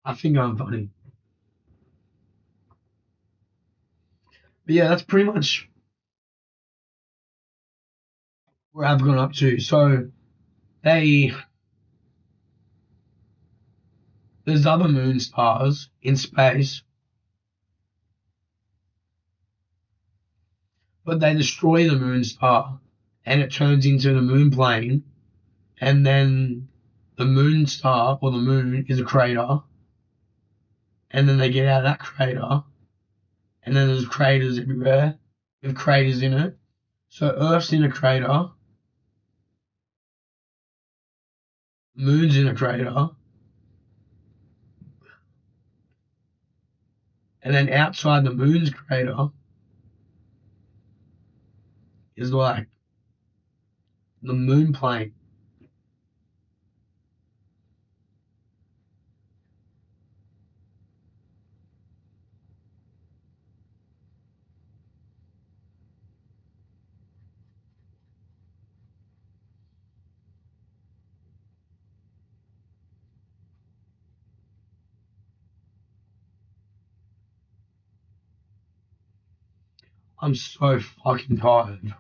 I think I'm funny. But yeah, that's pretty much where I've gone up to. So they there's other moon stars in space, but they destroy the moon star and it turns into the moon plane, and then the moon star or the moon is a crater, and then they get out of that crater, and then there's craters everywhere with craters in it. So Earth's in a crater, Moon's in a crater, and then outside the Moon's crater is like the moon plane. I'm so fucking tired.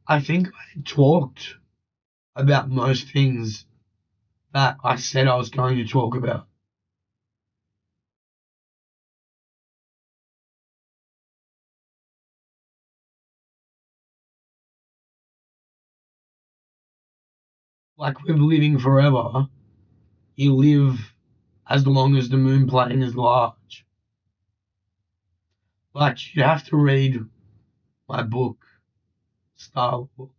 I think I talked about most things that I said I was going to talk about. Like with living forever, you live as long as the moon plane is large. Like you have to read my book, StarLore,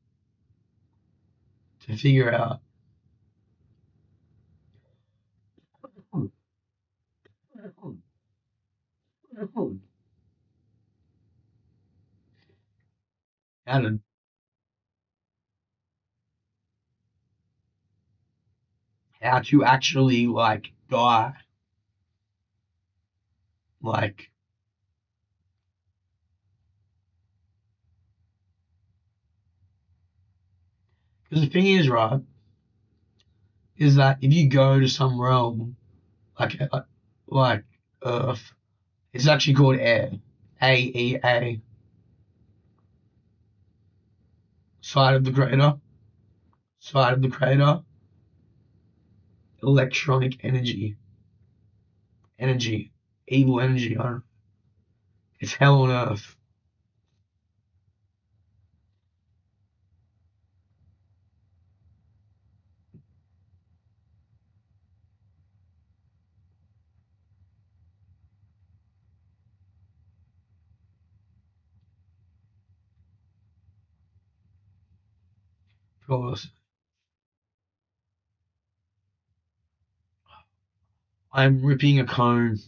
to figure out how to actually like die. Like, because the thing is, right, is that if you go to some realm like Earth, it's actually called air, AEA, side of the crater, side of the crater, electronic energy, evil energy. I don't know. It's hell on Earth. course. I'm ripping a cone.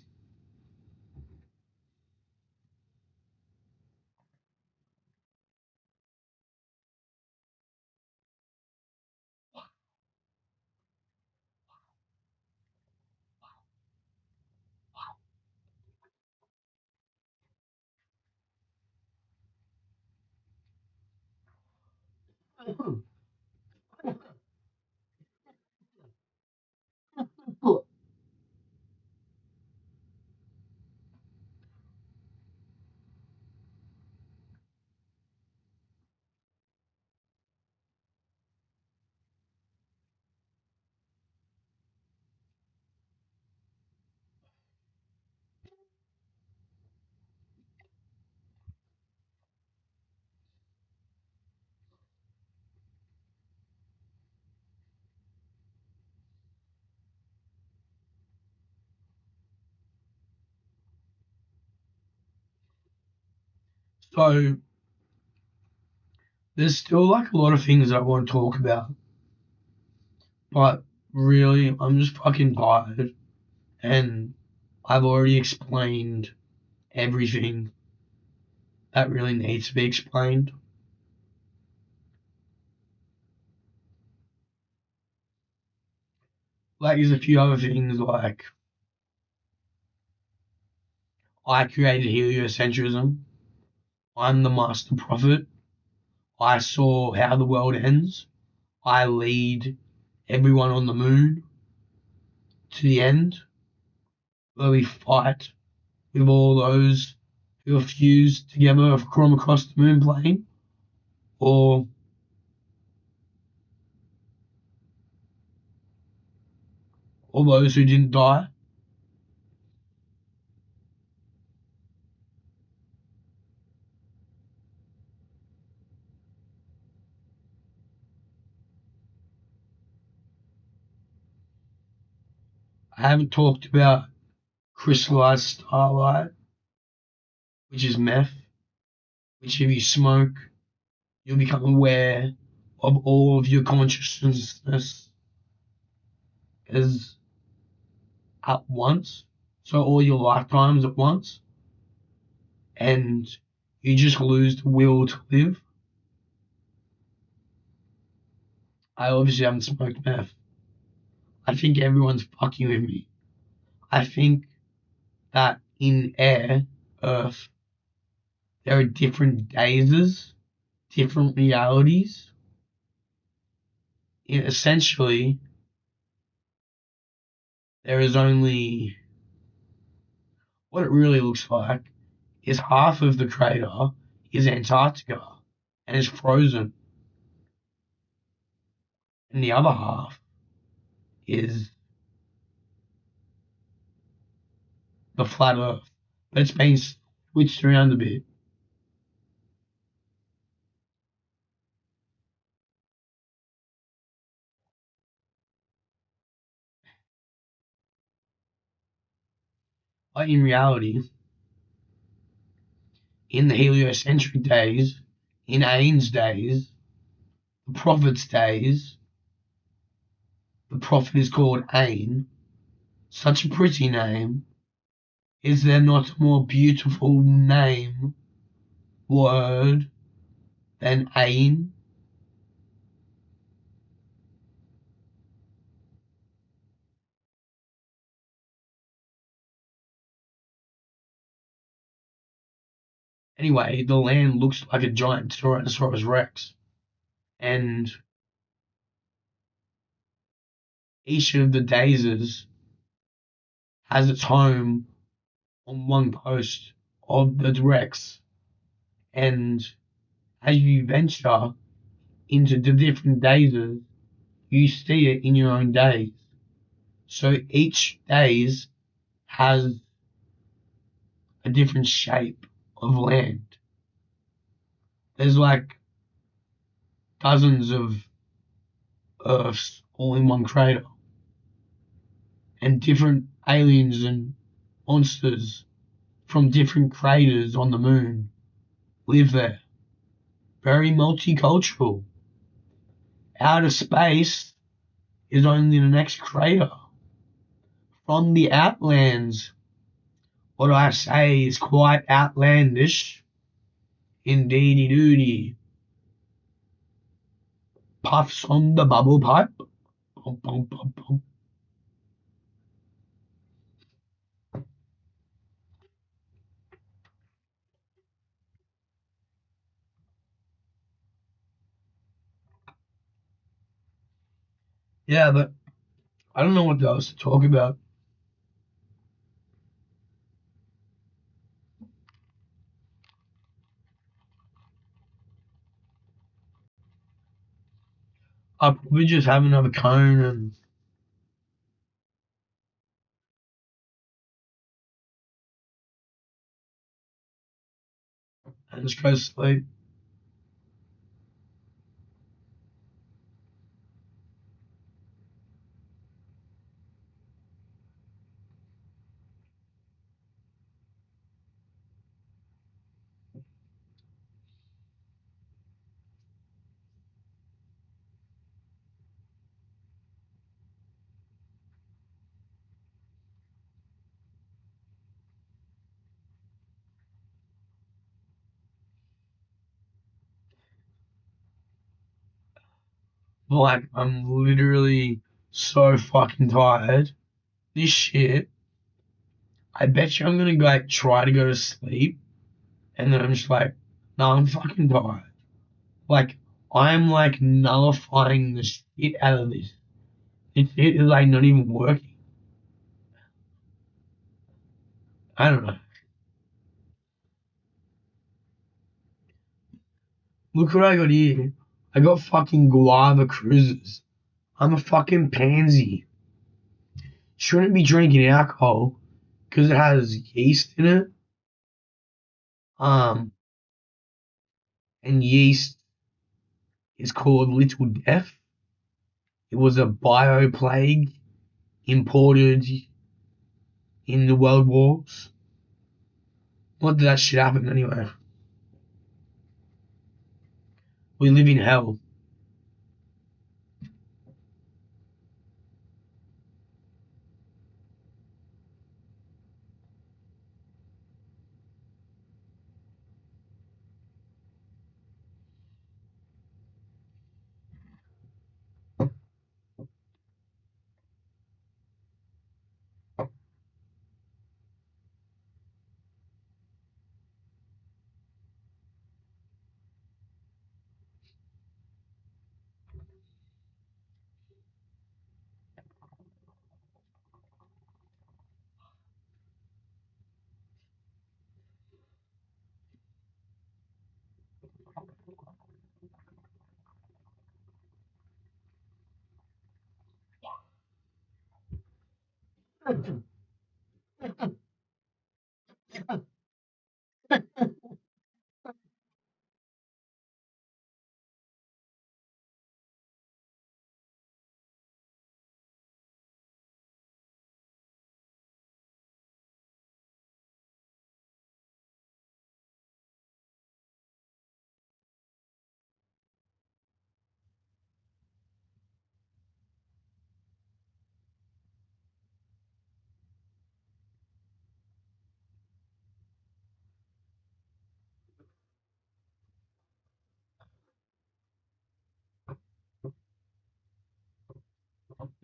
So there's still like a lot of things I want to talk about, but really, I'm just fucking tired, and I've already explained everything that really needs to be explained. Like, there's a few other things like I created heliocentrism. I'm the master prophet. I saw how the world ends. I lead everyone on the moon to the end, where we fight with all those who are fused together from across the moon plane, or all those who didn't die. I haven't talked about crystallized starlight, which is meth, which if you smoke, you'll become aware of all of your consciousness as at once. So all your lifetimes at once. And you just lose the will to live. I obviously haven't smoked meth. I think everyone's fucking with me. I think that in air, Earth, there are different dazes, different realities. Essentially, there is only what it really looks like is half of the crater is Antarctica and is frozen, and the other half is the flat Earth. But it's been switched around a bit. But in reality, in the heliocentric days, in Ain's days, the prophet's days, the prophet is called Ain. Such a pretty name. Is there not a more beautiful name, word, than Ain? Anyway, the land looks like a giant Tyrannosaurus Rex, and each of the daisies has its home on one coast of the Rex, and as you venture into the different daisies, you see it in your own days. So each days has a different shape of land. There's like dozens of Earths all in one crater, and different aliens and monsters from different craters on the moon live there. Very multicultural. Outer space is only the next crater. From the Outlands, what I say is quite outlandish. Indeedy doody. Puffs on the bubble pipe. Pum, pum, pum, pum. Yeah, but I don't know what else to talk about. I'll probably just have another cone and just go to sleep. Like, I'm literally so fucking tired. This shit, I bet you I'm gonna like try to go to sleep and then I'm just like, no, I'm fucking tired. Like, I'm like nullifying the shit out of this. It is like not even working. I don't know. Look what I got here. I got fucking guava cruises. I'm a fucking pansy. Shouldn't be drinking alcohol because it has yeast in it. Um, and yeast is called Little Death. It was a bioplague imported in the world wars. What did that shit happen anyway? We live in hell.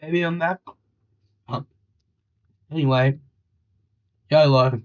Maybe I'm back. Anyway, YOLO.